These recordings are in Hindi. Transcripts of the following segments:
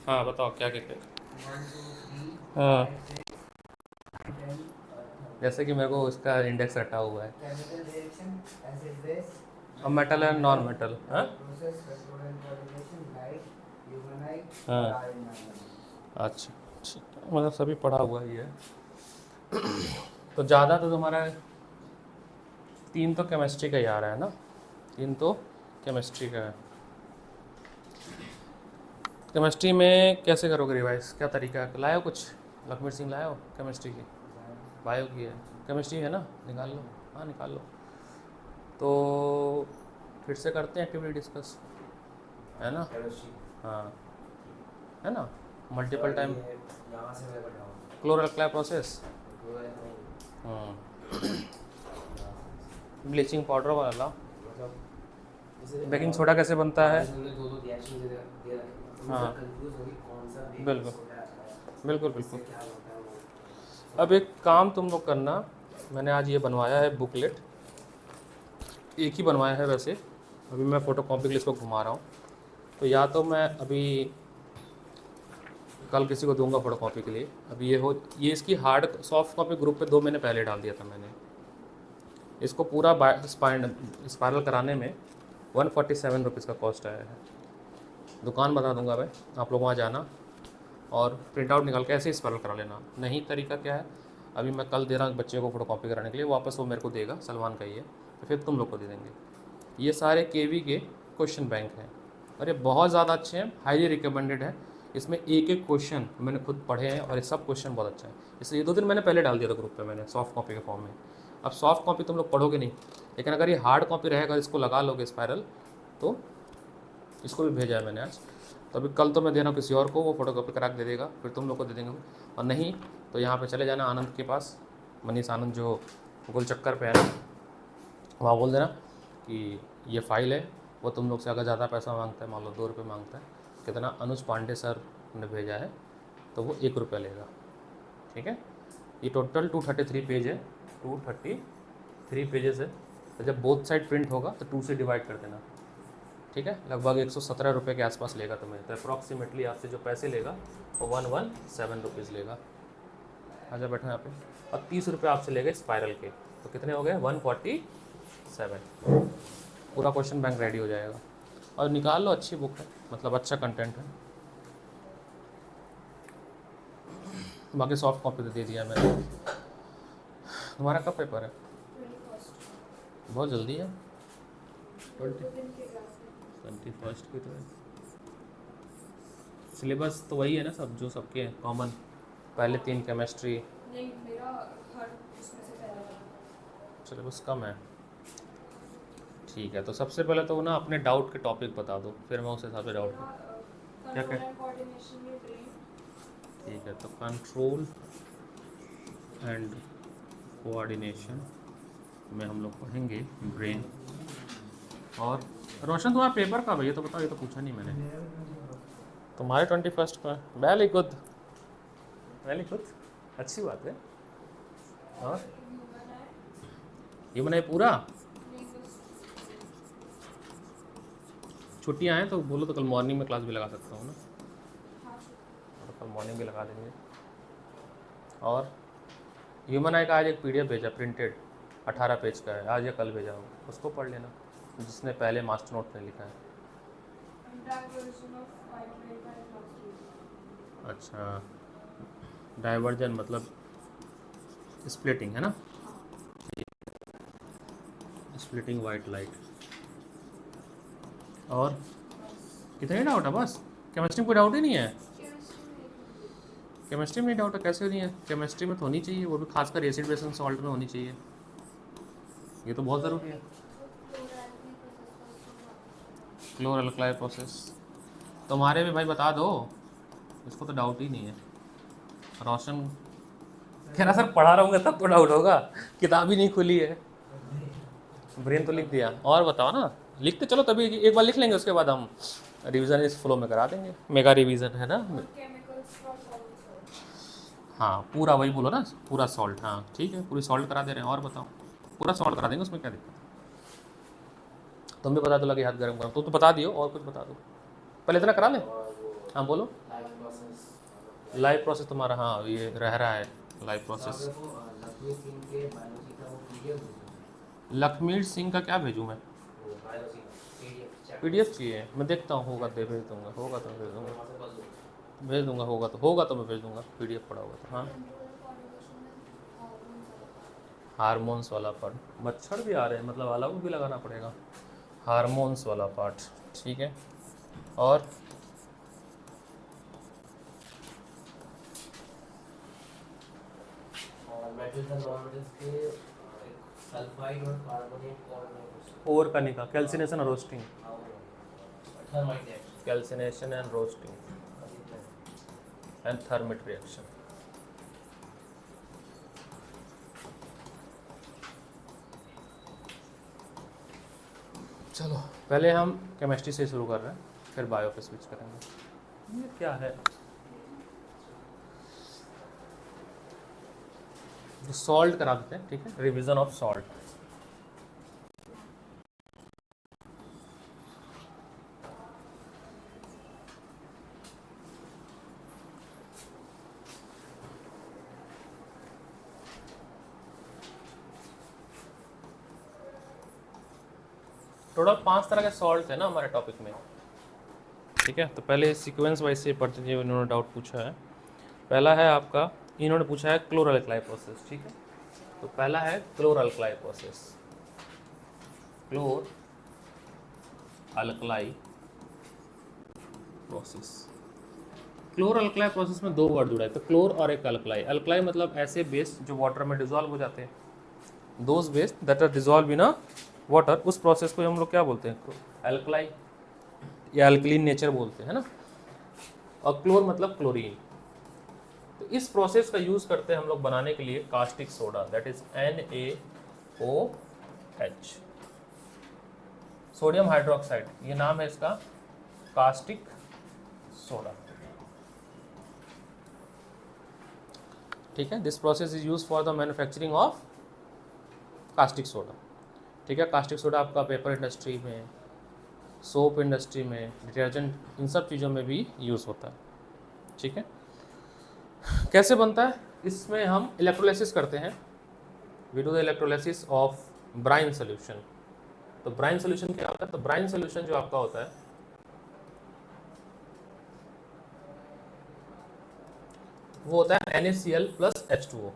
हाँ बताओ क्या क्या क्या। 1 2 3 हाँ 5 6 10 जैसे कि मेरे को उसका इंडेक्स रटा हुआ है। केमिकल रिएक्शन, एसिड बेस, अब मेटल मेटल है नॉन एनालाइज, मेटल, हाँ डाई प्रोसेस, वेक्टोरियल कोऑर्डिनेशन, लाइट, ह्यूमनाइट और हाँ। आर एनालाइज। अच्छा ठीक है, मतलब सभी पढ़ा हुआ ही है। तो ज़्यादा तो तुम्हारा 3 तो केमिस्ट्री का ही आ रहा है ना, 3 तो केमिस्ट्री का है। केमिस्ट्री में कैसे करोगे रिवाइज, क्या तरीका है, लाए हो कुछ? लखमीर सिंह लाए हो केमिस्ट्री की? बायो की है, केमिस्ट्री है ना, निकाल लो। हाँ निकाल लो। तो फिर से करते हैं एक्टिविटी डिस्कस, है ना? केमिस्ट्री। हाँ है ना, मल्टीपल सर टाइम। ये यहाँ से मैं बताऊँ। क्लोरल प्रोसेस, वो है नहीं। ब्लीचिंग पाउडर वाला। मतलब जैसे बेकिंग सोडा कैसे बनता है? कॉलेज में दो दो रिएक्शन दे रखे हैं, तो हाँ मुझे कंफ्यूज होगी कौन सा बेकिंग बिल्कुल सोडा है, बिल्कुल इससे बिल्कुल। क्या होता है वो अब समझ। एक काम तुम लोग करना, मैंने आज ये बनवाया है बुकलेट, एक ही बनवाया है वैसे, अभी मैं फ़ोटो कॉपी के लिए इसको घुमा रहा हूँ। तो या तो मैं अभी कल किसी को दूंगा फ़ोटो कॉपी के लिए, अभी ये इसकी हार्ड सॉफ्ट कॉपी ग्रुप पे 2 महीने पहले डाल दिया था मैंने। इसको पूरा स्पायरल कराने में 147 रुपीज़ का कॉस्ट आया है। दुकान बता दूंगा मैं, आप लोग वहाँ जाना और प्रिंट आउट निकाल के ऐसे ही स्पायरल करा लेना। नहीं तरीका क्या है, अभी मैं कल दे रहा हूँ बच्चे को फ़ोटो कॉपी कराने के लिए, वापस वो मेरे को देगा, सलमान का ही है, तो फिर तुम लोग को दे देंगे। ये सारे केवी के क्वेश्चन बैंक हैं और ये बहुत ज़्यादा अच्छे हैं, हाईली रिकमेंडेड है। इसमें एक एक क्वेश्चन मैंने खुद पढ़े हैं और ये सब क्वेश्चन बहुत अच्छा है। इसलिए 2 दिन मैंने पहले डाल दिया था ग्रुप पे मैंने सॉफ्ट कॉपी के फॉर्म में। अब सॉफ्ट कॉपी तुम लोग पढ़ोगे नहीं, लेकिन अगर ये हार्ड कॉपी रहेगा, इसको लगा लोगे स्पायरल, तो इसको भी भेजा है मैंने आज। तो अभी कल तो मैं दे रहा हूँ किसी और को, वो फोटो कॉपी करा के दे देगा, फिर तुम लोग को दे देंगे। और नहीं तो यहाँ पे चले जाना आनंद के पास, मनीष आनंद जो गोल चक्कर पे है ना, वहाँ बोल देना कि ये फ़ाइल है, वो तुम लोग से अगर ज़्यादा पैसा मांगता है, मान लो 2 रुपये मांगता है, कितना अनुज पांडे सर ने भेजा है, तो वो 1 रुपया लेगा। ठीक है, ये टोटल 233 पेज है, 233 पेजेस है। तो जब बोथ साइड प्रिंट होगा तो 2 से डिवाइड कर देना। ठीक है, लगभग 117 रुपये के आसपास लेगा तुम्हें, तो अप्रॉक्सीमेटली आपसे जो पैसे लेगा वो 117 रुपीज़ लेगा। आजा बैठो यहाँ पे। और 30 रुपये आपसे लेगा स्पायरल के, तो कितने हो गए 147। पूरा क्वेश्चन बैंक रेडी हो जाएगा। और निकाल लो, अच्छी बुक है, मतलब अच्छा कंटेंट है। बाकी सॉफ्ट कॉपी तो दे दिया मैंने। तुम्हारा कब पेपर है? 21st। बहुत जल्दी है, 2 दिन के गैप में। 21st की तो है। सिलेबस तो वही है ना सब, जो सबके हैं कॉमन, पहले 3 केमिस्ट्री। नहीं, मेरा हर उसमें से पहला वाला। सिलेबस कम है, ठीक है। तो सबसे पहले तो ना अपने डाउट के टॉपिक बता दो, फिर मैं उस हिसाब से डाउट मेरा क्या कंट्रोल क्या। एंड कोऑर्डिनेशन में ब्रेन। ठीक है, तो कंट्रोल एंड कोऑर्डिनेशन में हम लोग पढ़ेंगे ब्रेन। और रोशन तुम्हारा पेपर कब है ये तो बताओ, ये तो पूछा नहीं मैंने। तुम्हारे 21st को है, वेरी गुड वेरी गुड, अच्छी बात है। और ये मैंने पूरा छुट्टियाँ हैं तो बोलो तो कल मॉर्निंग में क्लास भी लगा सकता हूँ ना, तो कल मॉर्निंग भी लगा देंगे। और ह्यूमन आई का आज एक PDF भेजा प्रिंटेड, 18 पेज का है, आज या कल भेजा हो, उसको पढ़ लेना, जिसने पहले मास्टर नोट में लिखा है। अच्छा, डाइवर्जन मतलब स्प्लिटिंग है ना, स्प्लिटिंग वाइट लाइट। और कितने डाउट है बस? केमिस्ट्री में कोई डाउट ही नहीं है? केमिस्ट्री में डाउट है, कैसे नहीं है? केमिस्ट्री में तो होनी चाहिए, वो भी खासकर एसिड बेस एंड सॉल्ट में होनी चाहिए, ये तो बहुत ज़रूरी है। क्लोर अल्कलाई प्रोसेस तुम्हारे भी भाई बता दो, इसको तो डाउट ही नहीं है। रोशन कह रहा सर पढ़ा रहूँगा तब तो डाउट होगा, किताब ही नहीं खुली है। ब्रेन तो लिख दिया, और बताओ ना, लिखते चलो तभी एक बार लिख लेंगे, उसके बाद हम रिवीजन इस फ्लो में करा देंगे, मेगा रिवीजन है ना। हाँ पूरा वही बोलो ना, पूरा सॉल्ट, हाँ ठीक है, पूरी सॉल्ट करा दे रहे हैं। और बताओ, पूरा सॉल्ट करा देंगे, उसमें क्या दिक्कत है? तुम भी बता दो, लगे हाथ गर्म गर्म, तुम तो बता दियो, और कुछ बता दो, पहले इतना करा लें। और वो हाँ बोलो। लाइफ लाइव प्रोसेस तुम्हारा, हाँ ये रह रहा है लाइव प्रोसेस। लक्ष्मी सिंह के बायोलॉजी का वो पीडीएफ भेजो। लखमीर सिंह का क्या भेजूँ मैं? वो बायोलॉजी का PDF चाहिए, मैं देखता हूँ, होगा तो भेज दूँगा, होगा तो मैं भेज दूँगा, भेज दूँगा, होगा तो मैं भेज दूँगा, PDF पड़ा होगा तो। हाँ हारमोन्स वाला पार्ट, मच्छर भी आ रहे हैं, मतलब अलग भी लगाना पड़ेगा। हारमोन्स वाला पार्ट, ठीक है। और मेटल्स एंड नॉन मेटल्स के सल्फाइड और कार्बोनेट और का निका कैल्सिनेशन और roasting, thermite reaction calcination and roasting and thermite reaction. चलो पहले हम केमिस्ट्री से शुरू कर रहे हैं, फिर बायो पे स्विच करेंगे। ये क्या है? सॉल्ट करा देते हैं, ठीक है, रिवीजन ऑफ सॉल्ट। टोटल 5 तरह के सॉल्ट है ना हमारे टॉपिक में, ठीक है। तो पहले सीक्वेंस वाइज से पढ़ते हैं, इन्होंने डाउट पूछा है। पहला है आपका, इन्होंने पूछा है क्लोरल-अल्कली प्रोसेस, ठीक है। तो पहला है क्लोरल-अल्कली प्रोसेस। क्लोर-अल्कली प्रोसेस, क्लोर-अल्कली प्रोसेस में 2 वर्ड जुड़ा है, तो क्लोर और एक अल्कली। अल्कली मतलब ऐसे बेस जो वाटर में डिजॉल्व हो जाते हैं, those base that are dissolve in a water, उस प्रोसेस को हम लोग क्या बोलते हैं? अल्कली या अल्कलीन नेचर बोलते हैं ना। और क्लोर मतलब क्लोरीन। तो इस प्रोसेस का यूज़ करते हैं हम लोग बनाने के लिए caustic soda, that is NaOH, sodium hydroxide, ये नाम है इसका, कास्टिक सोडा, ठीक है। This process is use for the manufacturing of caustic soda, ठीक है। कास्टिक सोडा आपका पेपर इंडस्ट्री में, सोप इंडस्ट्री में, डिटर्जेंट, इन सब चीज़ों में भी यूज़ होता है, ठीक है। कैसे बनता है? इसमें हम इलेक्ट्रोलाइसिस करते हैं, we do the electrolysis of brine solution. तो ब्राइन सोल्यूशन क्या होता है? तो ब्राइन सोल्यूशन जो आपका होता है वो होता है NaCl plus H2O,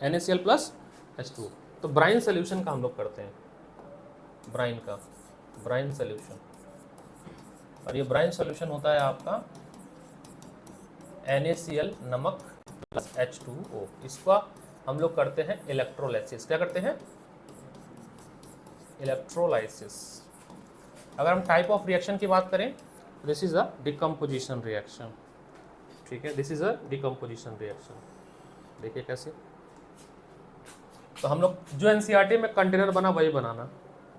NaCl plus H2O। तो ब्राइन सोल्यूशन का हम लोग करते हैं, ब्राइन का, ब्राइन सोल्यूशन। और ये ब्राइन सोल्यूशन होता है आपका NaCl नमक प्लस H2O। इसका हम लोग करते हैं इलेक्ट्रोलाइसिस। क्या करते हैं? इलेक्ट्रोलाइसिस। अगर हम टाइप ऑफ रिएक्शन की बात करें, this is a decomposition reaction, ठीक है, this is a decomposition reaction. देखिए कैसे, तो हम लोग जो NCERT में कंटेनर बना वही बनाना,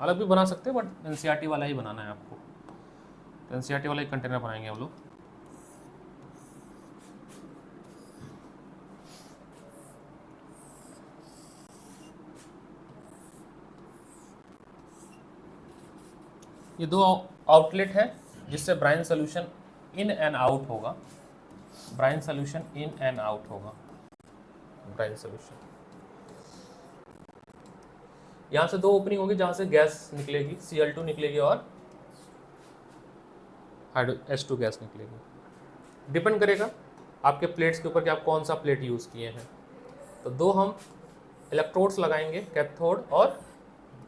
अलग भी बना सकते हैं बट NCERT वाला ही बनाना है आपको, तो NCERT वाला ही कंटेनर बनाएंगे हम लोग। ये 2 आउटलेट है जिससे brine solution in and out होगा, brine solution in and out होगा, ब्राइन सोल्यूशन। यहाँ से 2 ओपनिंग होगी जहाँ से गैस निकलेगी, Cl2 निकलेगी और H2 गैस निकलेगी। डिपेंड करेगा आपके प्लेट्स के ऊपर कि आप कौन सा प्लेट यूज़ किए हैं। तो 2 हम इलेक्ट्रोड्स लगाएंगे, कैथोड और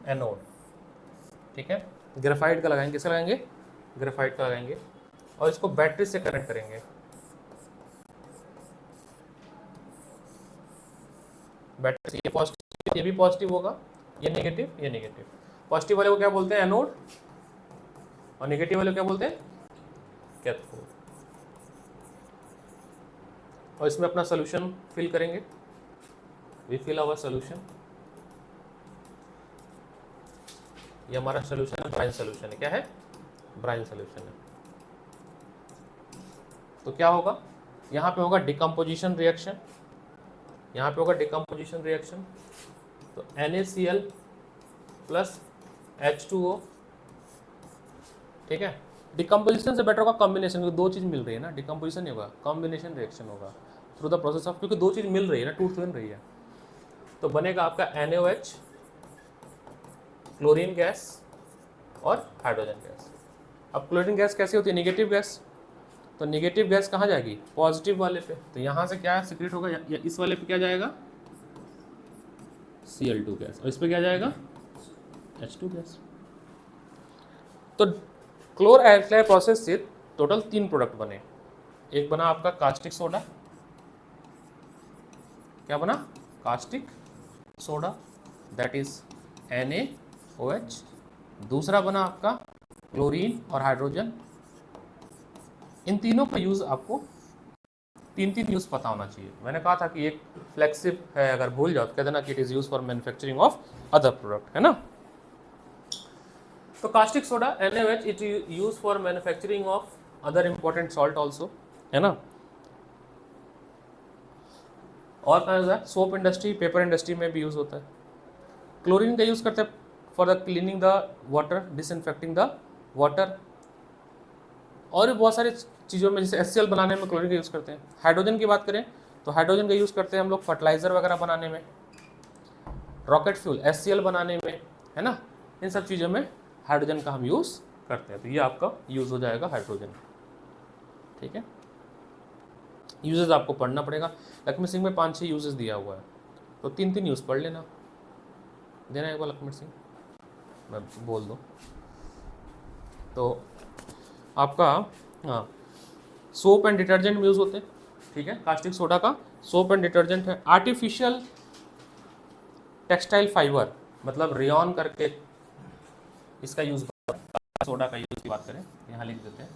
एनोड, ठीक है। ग्रेफाइट का लगाएंगे, किसका लगाएंगे? ग्रेफाइट का लगाएंगे, और इसको बैटरी से कनेक्ट करेंगे। बैटरी से, ये पॉजिटिव, ये भी पॉजिटिव होगा, ये नेगेटिव, ये नेगेटिव। पॉजिटिव वाले को क्या बोलते हैं? एनोड, और नेगेटिव वाले को क्या बोलते हैं? कैथोड। और इसमें अपना सोल्यूशन फिल करेंगे, वी फिल आवर सोल्यूशन। ये हमारा सोल्यूशन है, ब्राइन सोल्यूशन है। क्या है? ब्राइन सोल्यूशन है। तो क्या होगा? यहाँ पे होगा डिकम्पोजिशन रिएक्शन, यहाँ पे होगा डिकम्पोजिशन रिएक्शन। तो NaCl प्लस H2O, ठीक है, डिकम्पोजिशन से बेटर होगा कॉम्बिनेशन, क्योंकि दो चीज़ मिल रही है ना, डिकम्पोजिशन नहीं होगा, कॉम्बिनेशन रिएक्शन होगा थ्रू द प्रोसेस ऑफ, क्योंकि दो चीज़ मिल रही है ना, टूट बन रही है। तो बनेगा आपका NaOH, क्लोरीन गैस और हाइड्रोजन गैस। अब क्लोरीन गैस कैसी होती है? Negative gas. तो निगेटिव गैस कहाँ जाएगी? पॉजिटिव वाले पे। तो यहाँ से क्या सीक्रेट होगा, या इस वाले पे क्या जाएगा? Cl2 गैस, और इस पे क्या जाएगा? H2 gas. तो क्लोर एल्कलाइन प्रोसेस से टोटल 3 प्रोडक्ट बने। एक बना आपका कास्टिक सोडा, क्या बना? Caustic soda, that is NaOH। दूसरा बना आपका क्लोरीन और हाइड्रोजन। इन तीनों का यूज आपको 3 यूज पता होना चाहिए। मैंने कहा था कि एक फ्लेक्सिब है, अगर भूल जाओ तो कह देना कि it is use for manufacturing of other product, है ना। तो caustic soda NaOH it use for manufacturing of other important salt also, है ना। और कहा जाता है सोप इंडस्ट्री, पेपर इंडस्ट्री में भी यूज होता है। क्लोरीन का यूज करते हैं for the cleaning the water, disinfecting the water, और भी बहुत सारी चीज़ों में, जैसे HCl बनाने में क्लोरीन का यूज़ करते हैं। हाइड्रोजन की बात करें तो हाइड्रोजन का यूज़ करते हैं हम लोग फर्टिलाइज़र वगैरह बनाने में, रॉकेट फ्यूल HCl बनाने में, है ना। इन सब चीज़ों में हाइड्रोजन का हम यूज़ करते हैं। तो ये आपका यूज़ हो जाएगा हाइड्रोजन, ठीक है। यूजेस आपको पढ़ना पड़ेगा। लक्ष्मी सिंह में 5-6 यूजेस दिया हुआ है, तो 3 यूज़ पढ़ लेना, देना एक बार लक्ष्मी सिंह, मैं बोल दूँ तो आपका। हाँ, सोप एंड डिटर्जेंट में यूज़ होते हैं, ठीक है। कास्टिक सोडा का सोप एंड डिटर्जेंट है। आर्टिफिशियल टेक्सटाइल फाइबर, मतलब रेयॉन करके इसका यूज़, सोडा का यूज़ की बात करें, यहाँ लिख देते हैं।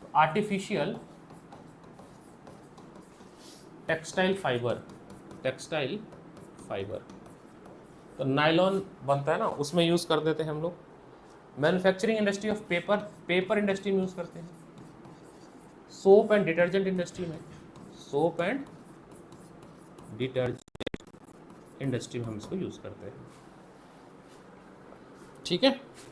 तो artificial textile fibre, textile fibre, तो नायलॉन बनता है ना, उसमें यूज़ कर देते हैं हम लोग। Manufacturing industry of paper, paper industry में यूज़ करते हैं। सोप एंड डिटर्जेंट इंडस्ट्री में, सोप एंड डिटर्जेंट इंडस्ट्री में हम इसको यूज़ करते हैं, ठीक है।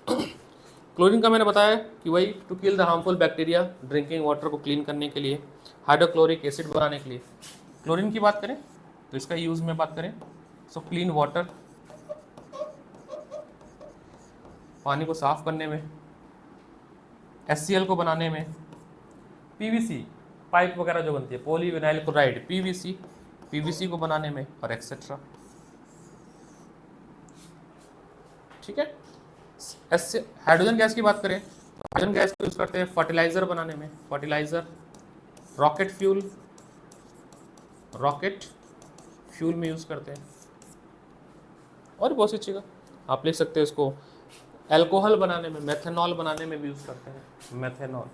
क्लोरीन का मैंने बताया कि वही to kill the harmful bacteria, drinking water को क्लीन करने के लिए, हाइड्रोक्लोरिक एसिड बनाने के लिए। क्लोरीन की बात करें तो इसका यूज़ में बात करें, सो क्लीन वाटर, पानी को साफ करने में, HCl को बनाने में, PVC पाइप वगैरह जो बनती है, पॉलीविनाइल क्लोराइड PVC को बनाने में, और एक्सेट्रा, ठीक है। हाइड्रोजन गैस की बात करें तो हाइड्रोजन गैस को यूज़ करते हैं फर्टिलाइज़र बनाने में, फर्टिलाइज़र, रॉकेट फ्यूल में यूज़ करते हैं, और बहुत सी चीज़ें आप लिख सकते हैं इसको। अल्कोहल बनाने में, मेथेनॉल बनाने में भी यूज़ करते हैं, मेथेनॉल,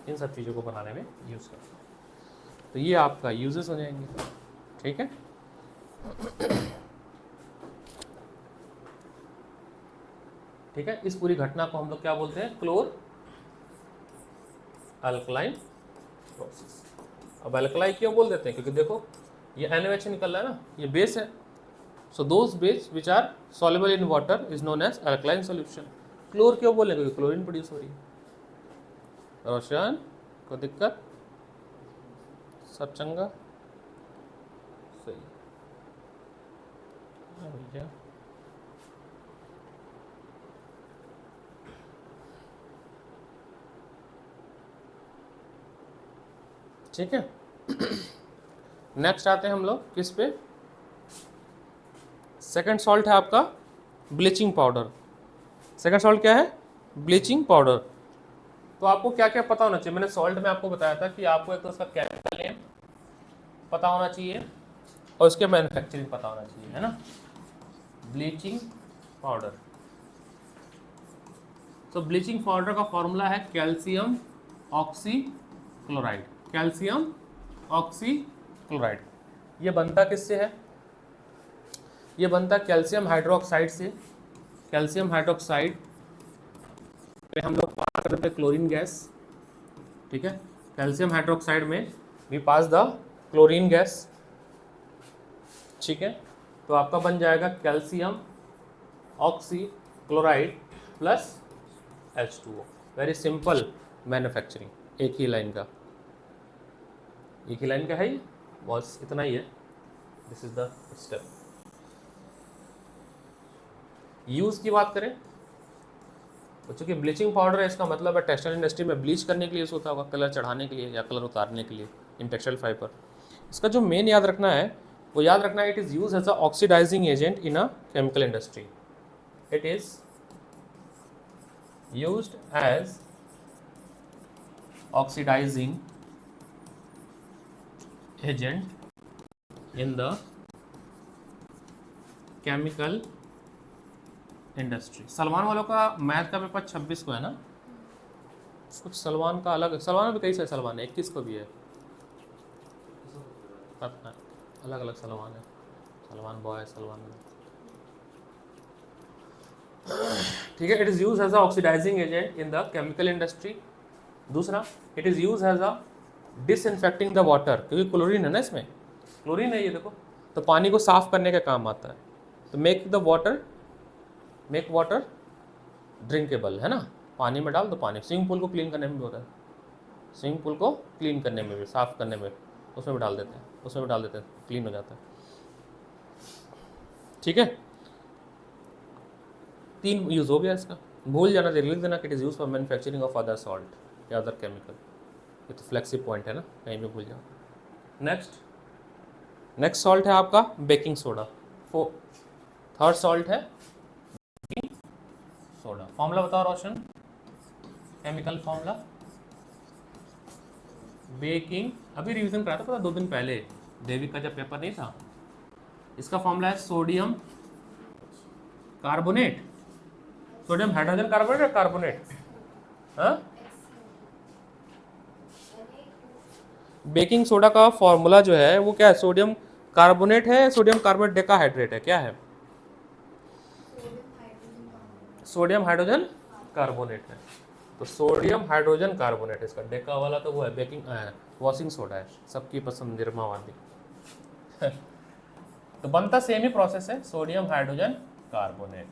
इन सब चीज़ों को बनाने में यूज़ करते हैं। तो ये आपका यूजेस हो जाएंगे, ठीक है। ठीक है, इस पूरी घटना को हम लोग क्या बोलते हैं? क्लोर अल्कलाइन प्रोसेस। अब अल्कलाई क्यों बोल देते हैं? क्योंकि देखो ये NaOH निकल रहा है ना, ये बेस है। So those base which are soluble in water is known as alkaline solution. Chlor क्यों बोलें? क्योंकि क्लोरीन प्रोड्यूस हो रही है। रोशन को दिक्कत? सब चंगा? सही भैया। ठीक है, नेक्स्ट आते हैं हम लोग किस पे? सेकंड सॉल्ट है आपका ब्लीचिंग पाउडर। सेकंड सॉल्ट क्या है? Bleaching powder. तो आपको क्या क्या पता होना चाहिए? मैंने सॉल्ट में आपको बताया था कि आपको एक तो उसका केमिकल नेम पता होना चाहिए और उसके मैन्युफैक्चरिंग पता होना चाहिए, है ना। ब्लीचिंग पाउडर, तो ब्लीचिंग पाउडर का फॉर्मूला है कैल्शियम ऑक्सीक्लोराइड। कैल्शियम ऑक्सीक्लोराइड ये बनता किससे है? ये बनता कैल्शियम हाइड्रोक्साइड से। कैल्शियम हाइड्रोक्साइड पे हम लोग पास करते हैं क्लोरीन गैस, ठीक है। कैल्शियम हाइड्रोक्साइड में we pass the chlorine gas, ठीक है। तो आपका बन जाएगा calcium oxychloride plus H2O। Very simple manufacturing, एक ही लाइन का है ही, बस इतना ही है। This is the step. Use की बात करें तो चूँकि ब्लीचिंग पाउडर है, इसका मतलब है टेक्सटाइल इंडस्ट्री में ब्लीच करने के लिए यूज़ होता होगा, कलर चढ़ाने के लिए या कलर उतारने के लिए इन टेक्सटाइल फाइबर। इसका जो मेन याद रखना है वो याद रखना है, it is use as a oxidising agent in a chemical industry. इट इज़ used as oxidizing agent in the chemical industry। Salman वालों का मैथ का पेपर 26 को है ना, कुछ सलमान का अलग, सलमान भी कई सारे सलमान है, 21 को भी है, पता अलग अलग सलमान है, सलमान बॉय, सलमान ठीक है। It is use as a oxidising agent in the chemical industry. दूसरा, it is use as a disinfecting the water, क्योंकि क्लोरीन है ना इसमें, क्लोरीन है ये देखो, तो पानी को साफ करने का काम आता है। तो मेक वाटर ड्रिंकेबल, है ना, पानी में डाल दो पानी। स्विमिंग पूल को क्लीन करने में भी होता है, स्विमिंग पूल को क्लीन करने में भी, साफ करने में, उसमें भी डाल देते हैं, क्लीन हो जाता है। ठीक है, 3 यूज़ हो गया इसका। भूल जाना, लिख देना कि it is use for manufacturing of other salt या अदर केमिकल। ये तो फ्लेक्सिव पॉइंट है ना, कहीं भी भूल जाओ। नेक्स्ट सॉल्ट है आपका बेकिंग सोडा। थर्ड सॉल्ट है बेकिंग सोडा। फॉर्मूला बताओ रोशन, केमिकल फॉर्मूला बेकिंग, अभी रिवीजन कराया था पता 2 दिन पहले, देविक का जब पेपर नहीं था। इसका फॉर्मूला है sodium carbonate, sodium hydrogen carbonate या कार्बोनेट, हाँ। बेकिंग सोडा का फॉर्मूला जो है वो क्या है, सोडियम कार्बोनेट है, सोडियम कार्बोनेट डेकाहाइड्रेट है, क्या है, सोडियम हाइड्रोजन कार्बोनेट है। तो सोडियम हाइड्रोजन कार्बोनेट इसका, डेका वाला तो वो है बेकिंग वॉशिंग सोडा है, सबकी पसंद निरमा वाली तो बनता सेम ही प्रोसेस है, सोडियम हाइड्रोजन कार्बोनेट।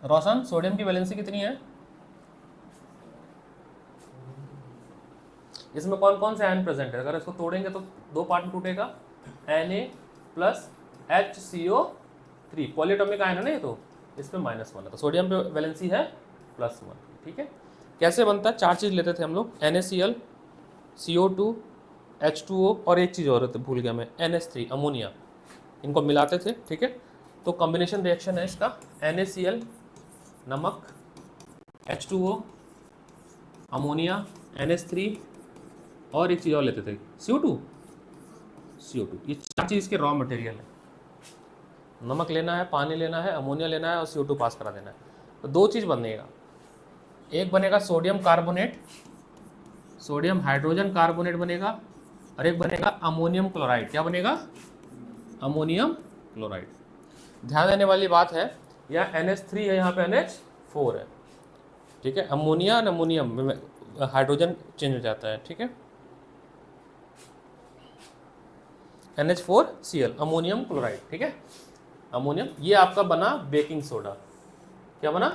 रोशन, सोडियम की वैलेंसी कितनी है, इसमें कौन कौन से आयन प्रेजेंट है, अगर इसको तोड़ेंगे तो 2 पार्ट में टूटेगा, Na plus HCO3, polyatomic ion है ना ये, तो इसमें -1 है, तो सोडियम पे वैलेंसी है +1। ठीक है, कैसे बनता है, 4 चीज़ लेते थे हम लोग, NaCl, CO2, H2O और एक चीज़ और भूल गया मैं, NH3 अमोनिया, इनको मिलाते थे। ठीक है, तो कॉम्बिनेशन रिएक्शन है इसका, NaCl नमक, H2O अमोनिया, NH3 और एक चीज़ और लेते थे CO2, ये 4 चीज़ के रॉ मटेरियल है। नमक लेना है, पानी लेना है, अमोनिया लेना है और CO2 पास करा देना है। तो 2 चीज़ बनेगा, एक बनेगा sodium carbonate, sodium hydrogen carbonate बनेगा, और एक बनेगा अमोनियम क्लोराइड। क्या बनेगा, अमोनियम क्लोराइड। ध्यान देने वाली बात है, यहाँ NH3 है, यहाँ पे NH4 है। ठीक है, अमोनिया और अमोनियम में हाइड्रोजन चेंज हो जाता है। ठीक है, NH4Cl अमोनियम क्लोराइड। ठीक है, अमोनियम, ये आपका बना बेकिंग सोडा। क्या बना,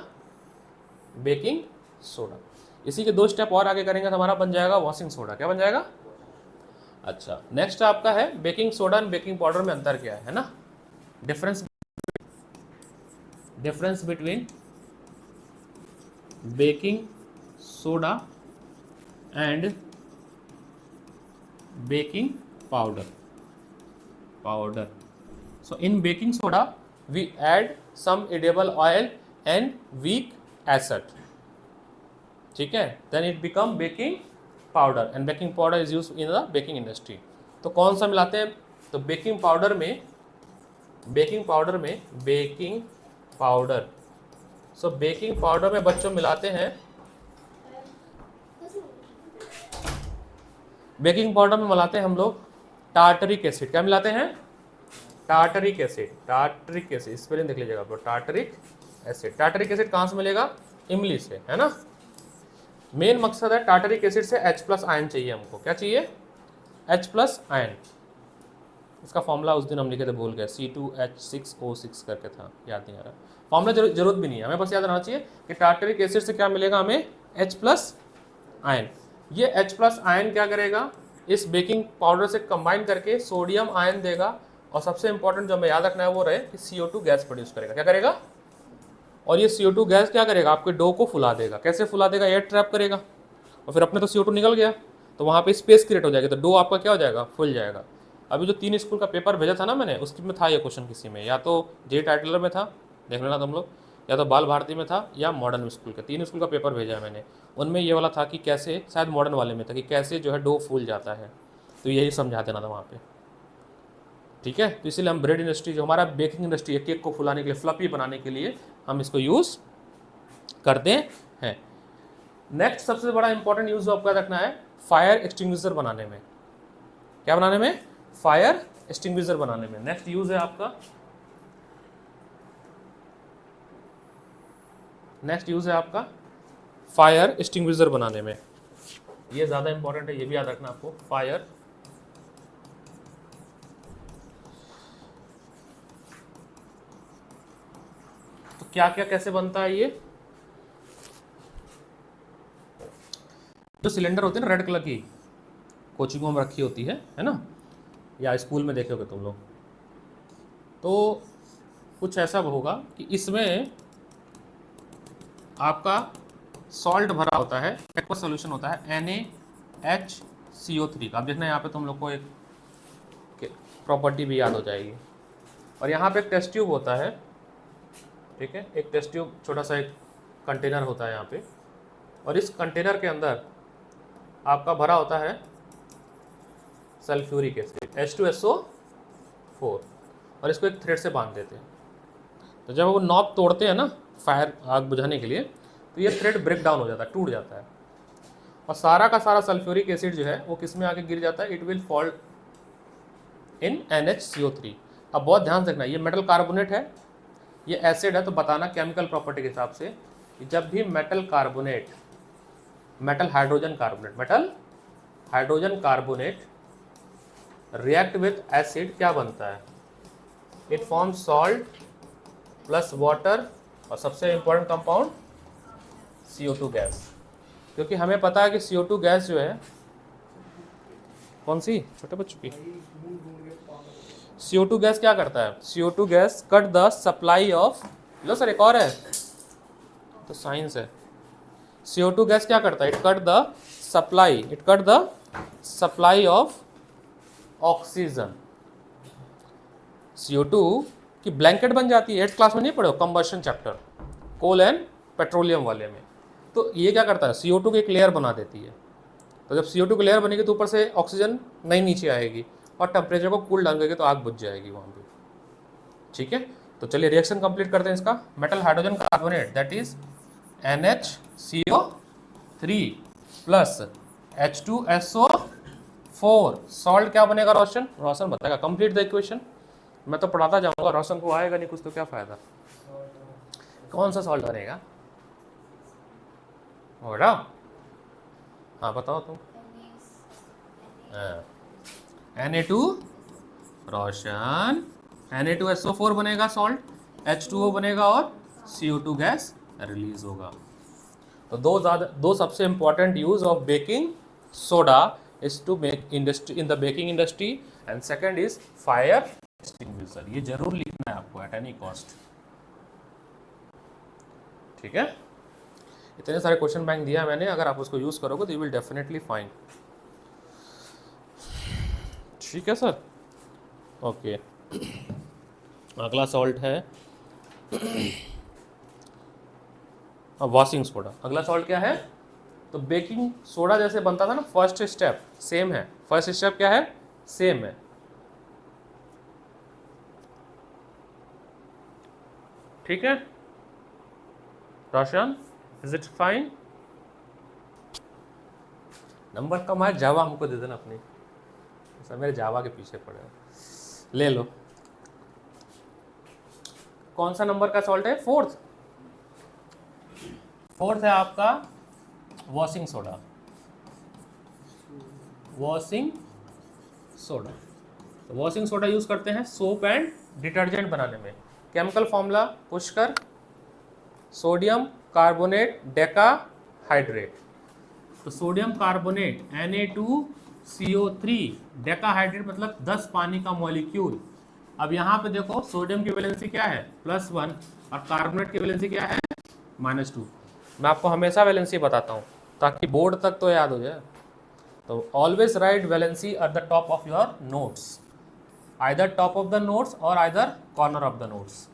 बेकिंग सोडा। इसी के 2 स्टेप और आगे करेंगे तो हमारा बन जाएगा वॉशिंग सोडा। क्या बन जाएगा, अच्छा। नेक्स्ट आपका है baking soda and baking powder में अंतर क्या है ना, difference between baking soda and baking powder. So in baking soda we add some edible oil and weak acid. ठीक है, then it become baking powder and baking powder is used in the baking industry. तो कौन सा मिलाते हैं, तो बेकिंग पाउडर में बेकिंग पाउडर में बच्चों मिलाते हैं, बेकिंग पाउडर में मिलाते हैं हम लोग टार्टरिक एसिड। क्या मिलाते हैं, टार्टरिक एसिड, स्पेलिंग देख लीजिएगा, टार्टरिक एसिड कहाँ से मिलेगा, इमली से, है ना। मेन मकसद है टार्टरिक एसिड से H+ आयन चाहिए हमको। क्या चाहिए, H+ आयन। इसका फॉर्मूला उस दिन हम लिखे थे, भूल गए, C2H6O6 करके था, याद नहीं आ रहा। फॉर्मूला जरूरत भी नहीं है, हमें बस याद रहना चाहिए कि टार्टरिक एसिड से क्या मिलेगा हमें, H+ आयन। ये H+ आयन क्या करेगा, इस बेकिंग पाउडर से कंबाइन करके सोडियम आयन देगा, और सबसे इंपॉर्टेंट जो हमें याद रखना है वो रहे कि CO2 गैस प्रोड्यूस करेगा। क्या करेगा, और ये CO2 गैस क्या करेगा, आपके डो को फुला देगा। कैसे फुला देगा, एयर ट्रैप करेगा, और फिर अपने तो CO2 निकल गया तो वहाँ पे स्पेस क्रिएट हो जाएगी, तो डो आपका क्या हो जाएगा, फुल जाएगा। अभी जो 3 स्कूल का पेपर भेजा था ना मैंने, उसमें था ये क्वेश्चन किसी में, या तो जे टाइटलर में था, देख लेना तुम लोग, या तो बाल भारती में था, या मॉडर्न स्कूल के 3 स्कूल का पेपर भेजा है मैंने। उनमें ये वाला था कि कैसे, शायद मॉडर्न वाले में था कि कैसे जो है डो फूल जाता है, तो यही समझा देना था वहाँ पे। ठीक है, तो इसीलिए हम ब्रेड इंडस्ट्री, जो हमारा बेकिंग इंडस्ट्री है, केक को फुलाने के लिए, फ्लफी बनाने के लिए हम इसको यूज़ करते हैं। नेक्स्ट सबसे बड़ा इंपॉर्टेंट यूज़ आपका रखना है फायर एक्सटिंग्विशर बनाने में। क्या बनाने में, फायर एक्सटिंग्विशर बनाने में। नेक्स्ट यूज़ है आपका, नेक्स्ट यूज़ है आपका फायर एक्सटिंग्विशर बनाने में। ये ज़्यादा इंपॉर्टेंट है, ये भी याद रखना आपको। फायर तो क्या क्या कैसे बनता है ये, जो सिलेंडर होती है ना रेड कलर की, कोचिंगों में रखी होती है ना, या स्कूल में देखे होगे तुम लोग, तो कुछ ऐसा होगा कि इसमें आपका सॉल्ट भरा होता है, एक्वा सोल्यूशन होता है NaHCO3 का। अब देखना यहाँ पे तुम लोग को एक प्रॉपर्टी भी याद हो जाएगी। और यहाँ पे एक टेस्ट ट्यूब होता है, ठीक है, एक टेस्ट ट्यूब, छोटा सा एक कंटेनर होता है यहाँ पे, और इस कंटेनर के अंदर आपका भरा होता है सल्फ्यूरिक एसिड H2SO4, और इसको एक थ्रेड से बांध देते हैं। तो जब वो नॉब तोड़ते हैं ना फायर, आग बुझाने के लिए, तो ये थ्रेड ब्रेक डाउन हो जाता है, टूट जाता है, और सारा का सारा सल्फ्यूरिक एसिड जो है वो किस में आके गिर जाता है, it will fall in NaHCO3। अब बहुत ध्यान से रखना, ये मेटल कार्बोनेट है, ये एसिड है, तो बताना केमिकल प्रॉपर्टी के हिसाब से कि जब भी metal carbonate, metal hydrogen carbonate react with acid, क्या बनता है, it forms salt plus water, और सबसे इंपॉर्टेंट कंपाउंड CO2 गैस। क्योंकि हमें पता है कि CO2 गैस जो है, कौन सी, छोटे बच्चों की, CO2 गैस क्या करता है, CO2 gas cut the supply of, low sir एक और है, तो साइंस है। CO2 गैस क्या करता है, it cut the supply of oxygen. CO2 की ब्लैंकेट बन जाती है, 8th क्लास में नहीं पढ़े हो, combustion chapter, coal and petroleum वाले में। तो ये क्या करता है, CO2 की एक लेयर बना देती है। तो जब CO2 की लेयर बनेगी तो ऊपर से ऑक्सीजन नहीं नीचे आएगी, और टेम्परेचर को कूल डाउन करके तो आग बुझ जाएगी वहाँ पे। ठीक है, तो चलिए रिएक्शन कंप्लीट करते हैं इसका। Metal hydrogen carbonate that is NaHCO3 plus H2SO4, salt क्या बनेगा, रोशन बताएगा। कंप्लीट द इक्वेशन, मैं तो पढ़ाता जाऊंगा, रोशन को आएगा नहीं कुछ तो क्या फायदा। कौन सा सॉल्ट बनेगा, हो रहा, हाँ बताओ तुम। Na2 रोशन, Na2SO4 बनेगा सॉल्ट, H2O बनेगा, और CO2 गैस रिलीज होगा। तो दो सबसे important use of baking soda is to make industry, in the baking industry, and second is fire extinguisher. ये जरूर लिखना है आपको एट एनी कॉस्ट। ठीक है, इतने सारे क्वेश्चन बैंक दिया मैंने, अगर आप उसको यूज करोगे तो यू विल डेफिनेटली फाइंड। ठीक है सर, ओके। अगला सॉल्ट है वॉशिंग सोडा। अगला सॉल्ट क्या है, तो बेकिंग सोडा जैसे बनता था ना, फर्स्ट स्टेप सेम है, फर्स्ट स्टेप क्या है, सेम है। ठीक है रोशन, इज इट फाइन। नंबर कम है, जावा हमको दे देना अपनी, सर मेरे जावा के पीछे पड़े हो, ले लो। कौन सा नंबर का सॉल्ट है, फोर्थ है आपका वॉशिंग सोडा। तो वॉशिंग सोडा यूज़ करते हैं सोप एंड डिटर्जेंट बनाने में। Chemical formula Pushkar sodium carbonate decahydrate. तो sodium carbonate Na2CO3 decahydrate मतलब 10 पानी का मॉलिक्यूल। अब यहाँ पे देखो सोडियम की वैलेंसी क्या है +1 और कार्बोनेट की वैलेंसी क्या है -2। मैं आपको हमेशा वैलेंसी बताता हूँ ताकि बोर्ड तक तो याद हो जाए। तो always write valency at the top of your notes, either top of the notes और either corner of the notes,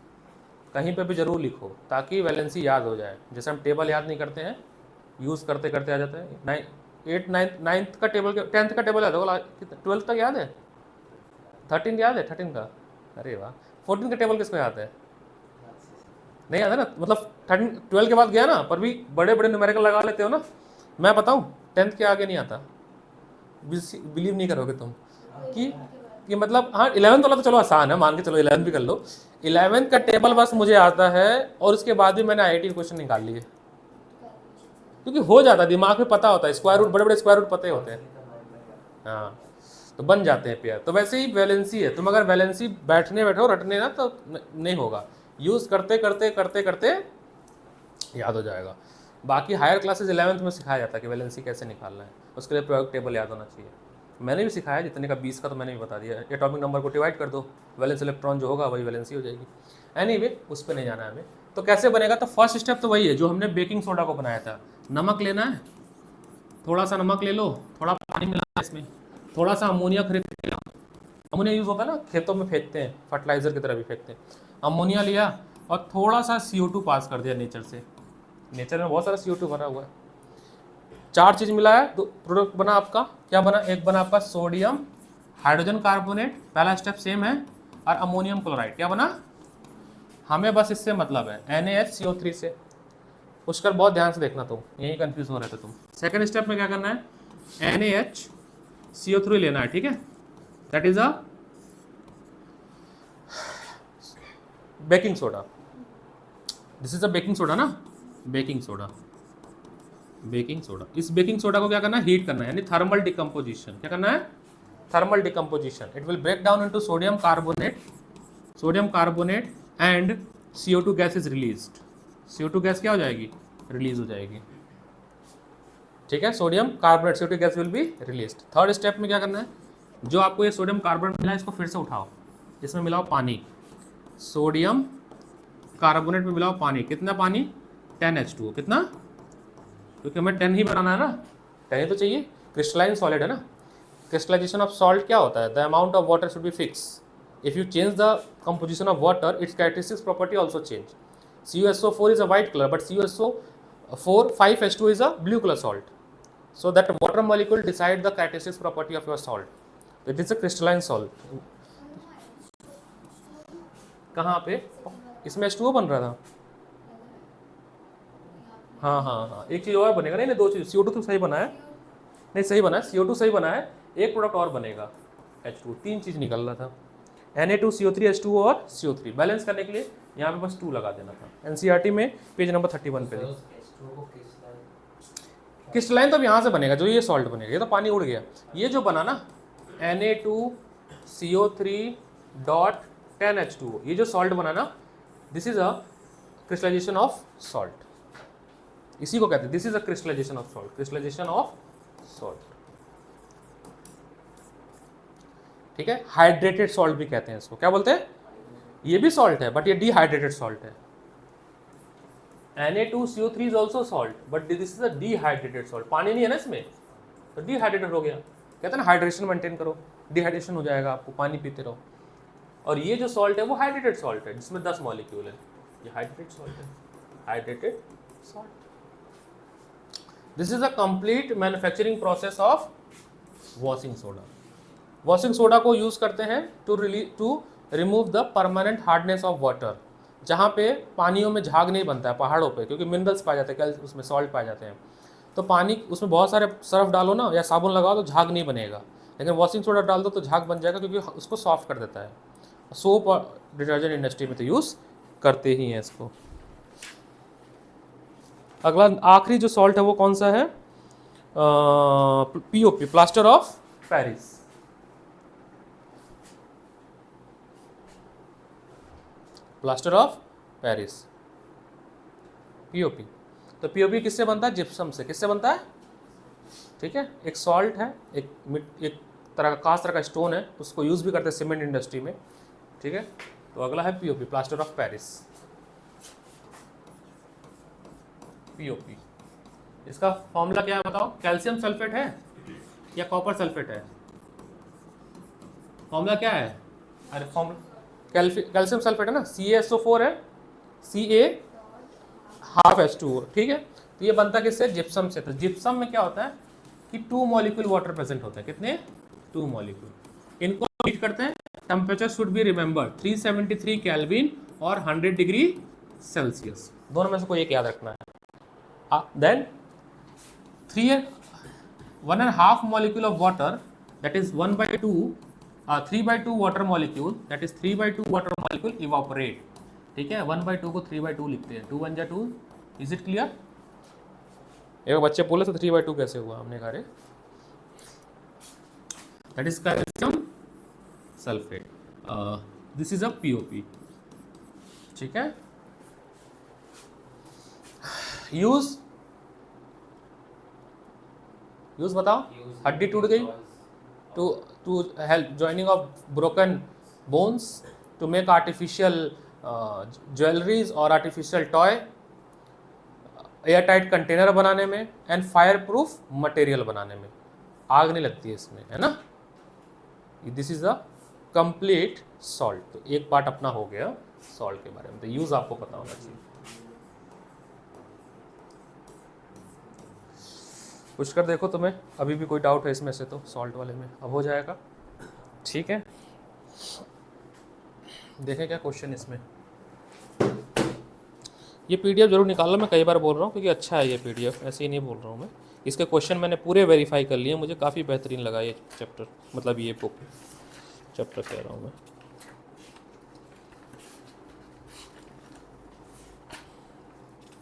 कहीं पे भी जरूर लिखो ताकि वैलेंसी याद हो जाए। जैसे हम टेबल याद नहीं करते हैं, यूज़ करते करते आ जाते हैं। 8 9th का टेबल, 10th का टेबल याद होगा, 12th तक याद है, 13 याद है 13 का, अरे वाह। 14 का टेबल किसको याद है? नहीं याद है ना, मतलब 13 12 के बाद गया ना, पर भी बड़े बड़े न्यूमेरिकल लगा लेते हो ना। मैं बताऊँ 10th के आगे नहीं आता, बिलीव नहीं करोगे तुम कि मतलब हाँ 11th वाला तो चलो आसान है, मान के चलो 11th भी कर लो। 11th का टेबल बस मुझे आता है और उसके बाद भी मैंने IIT क्वेश्चन निकाल लिए, क्योंकि हो जाता है, दिमाग में पता होता है, स्क्वायर रूट बड़े बड़े स्क्वायर रूट पते होते हैं, हाँ तो बन जाते हैं पेयर। तो वैसे ही वैलेंसी है, तुम अगर वैलेंसी बैठो रटने ना तो नहीं होगा, यूज़ करते करते करते करते याद हो जाएगा। बाकी हायर क्लासेस 11th में सिखाया जाता है कि वैलेंसी कैसे निकालना है, उसके लिए प्रयोग टेबल याद होना चाहिए। मैंने भी सिखाया जितने का 20 का, तो मैंने भी बता दिया। एटॉमिक नंबर को डिवाइड कर दो, वैलेंस इलेक्ट्रॉन जो होगा वही वैलेंसी हो जाएगी। एनीवे उस पर नहीं जाना है हमें। तो कैसे बनेगा, तो फर्स्ट स्टेप तो वही है जो हमने बेकिंग सोडा को बनाया था। नमक लेना है, थोड़ा सा नमक ले लो, थोड़ा पानी मिलाना है इसमें, थोड़ा सा अमोनिया खरीद के लो। अमोनिया यूज़ होता है ना, खेतों में फेंकते हैं, फर्टिलाइजर की तरह भी फेंकते हैं। अमोनिया लिया और थोड़ा सा CO2 पास कर दिया नेचर से, नेचर में बहुत सारा CO2 भरा हुआ है। 4 चीज़ मिला है, तो प्रोडक्ट बना आपका क्या बना, एक बना आपका सोडियम हाइड्रोजन कार्बोनेट, पहला स्टेप सेम है, और अमोनियम क्लोराइड क्या बना। हमें बस इससे मतलब है NaHCO3 से। पुष्कर बहुत ध्यान से देखना, तुम यही कंफ्यूज हो रहे थे तुम। सेकंड स्टेप में क्या करना है, NaHCO3 लेना है, ठीक है, that is a baking soda. This is a baking soda ना, बेकिंग सोडा, बेकिंग सोडा। इस बेकिंग सोडा को क्या करना है, हीट करना है, यानी थर्मल डिकम्पोजिशन। क्या करना है, thermal decomposition. It will break down into sodium carbonate and CO2 gas is released. CO2 gas क्या हो जाएगी, रिलीज हो जाएगी, ठीक है। Sodium carbonate CO2 gas will be released. Third step में क्या करना है, जो आपको ये सोडियम कार्बोनेट मिला है इसको फिर से उठाओ, इसमें मिलाओ पानी, सोडियम कार्बोनेट में मिलाओ पानी। कितना पानी, 10H2O। कितना, क्योंकि हमें 10 ही बनाना है ना, 10 ही तो चाहिए, क्रिस्टलाइन सॉलिड है ना। क्रिस्टलाइजेशन ऑफ सॉल्ट क्या होता है, the amount of water should be fix. If you change the composition of water, it's characteristics property also change. CuSO4 is a white color, but CuSO4 5H2 is a blue color salt. So that water molecule decide the characteristics property of your salt. It is a crystalline salt. कहाँ पे, इसमें H2O बन रहा था, हाँ, एक चीज़ और बनेगा, नहीं 2 चीज़, CO2 तो सही बना है, नहीं सही बना है, CO2 सही बना है, एक प्रोडक्ट और बनेगा H2, 3 चीज़ निकल रहा था, Na2CO3 H2O और CO3। बैलेंस करने के लिए यहाँ पे बस 2 लगा देना था। NCERT में पेज नंबर 31 पे। क्रिस्टलाइन तो अब यहाँ से बनेगा, जो ये सॉल्ट बनेगा, ये तो पानी उड़ गया। ये जो बना ना Na2CO3.10H2O, ये जो सॉल्ट बना ना, this is a crystallisation of salt, इसी को कहते हैं, this is a crystallisation of salt, crystallisation of salt, ठीक है। हाइड्रेटेड सॉल्ट भी कहते हैं इसको, क्या बोलते हैं, ये भी सॉल्ट है बट ये डिहाइड्रेटेड सॉल्ट है। Na2CO3 is also salt but this is a dehydrated salt, पानी नहीं है ना इसमें, तो डिहाइड्रेटेड हो गया। कहते हैं ना हाइड्रेशन मेंटेन करो, डिहाइड्रेशन हो जाएगा आपको, पानी पीते रहो। और ये जो सॉल्ट है वो हाइड्रेटेड सॉल्ट है, जिसमें 10 मॉलिक्यूल है, ये हाइड्रेटेड सॉल्ट है, hydrated salt. This is a complete manufacturing process of washing soda. Washing soda को यूज़ करते हैं to remove the permanent hardness of water. जहाँ पे पानियों में झाग नहीं बनता है पहाड़ों पे, क्योंकि मिनरल्स पाए जाते हैं, उसमें सॉल्ट पाए जाते हैं, तो पानी उसमें बहुत सारे सर्फ डालो ना या साबुन लगाओ तो झाग नहीं बनेगा। लेकिन वॉशिंग सोडा डाल दो तो झाग बन जाएगा, क्योंकि उसको सॉफ्ट कर देता है। सोप और डिटर्जेंट इंडस्ट्री में तो यूज़ करते ही हैं इसको। अगला आखिरी जो सॉल्ट है वो कौन सा है, POP, plaster of Paris. Plaster of Paris, POP. तो पीओपी किससे बनता है? जिप्सम से। किससे बनता है? ठीक है, एक सॉल्ट है, एक तरह का खास तरह का स्टोन है, उसको यूज़ भी करते हैं सीमेंट इंडस्ट्री में। ठीक है, तो अगला है POP, plaster of Paris, POP. इसका फॉर्मूला क्या है बताओ? कैल्शियम सल्फेट है या कॉपर सल्फेट है? फॉर्मूला क्या है? अरे फॉर्मूला कैल्शियम सल्फेट है ना, CaSO4 है, Ca हाफ H2O। ठीक है, तो ये बनता किससे? जिप्सम से। तो जिप्सम में क्या होता है कि 2 मॉलिक्यूल वाटर प्रेजेंट होते हैं। कितने? 2 मॉलिक्यूल। इनको हीट करते हैं, temperature should be remember 373 kelvin और 100 डिग्री सेल्सियस, दोनों में से कोई एक याद रखना है। Then 1.5 molecule of water, that is 1/2 3/2 water molecule, that is 3/2 water molecule evaporate। ठीक है, 1/2 को 3/2 लिखते हैं, 2 1 जा 2। Is it clear? एक बच्चे बोले तो 3/2 कैसे हुआ? हमने कहा रे that is calcium sulphate, this is a POP. ठीक है, यूज बताओ। हड्डी टूट गई, to help joining of broken bones, to make artificial jewelries और artificial toy, air tight container बनाने में, एंड फायर प्रूफ मटेरियल बनाने में। आग नहीं लगती है इसमें, है ना। This is a complete salt. तो एक पार्ट अपना हो गया सॉल्ट के बारे में, तो यूज आपको पता होना चाहिए। पूछ कर देखो तुम्हें अभी भी कोई डाउट है इसमें से, तो सॉल्ट वाले में अब हो जाएगा। ठीक है, देखें क्या क्वेश्चन इसमें। ये पीडीएफ जरूर निकालना, मैं कई बार बोल रहा हूँ क्योंकि अच्छा है ये पीडीएफ, ऐसे ही नहीं बोल रहा हूँ मैं। इसके क्वेश्चन मैंने पूरे वेरीफाई कर लिए, मुझे काफ़ी बेहतरीन लगा ये चैप्टर, मतलब ये बुक चैप्टर कह रहा हूँ मैं।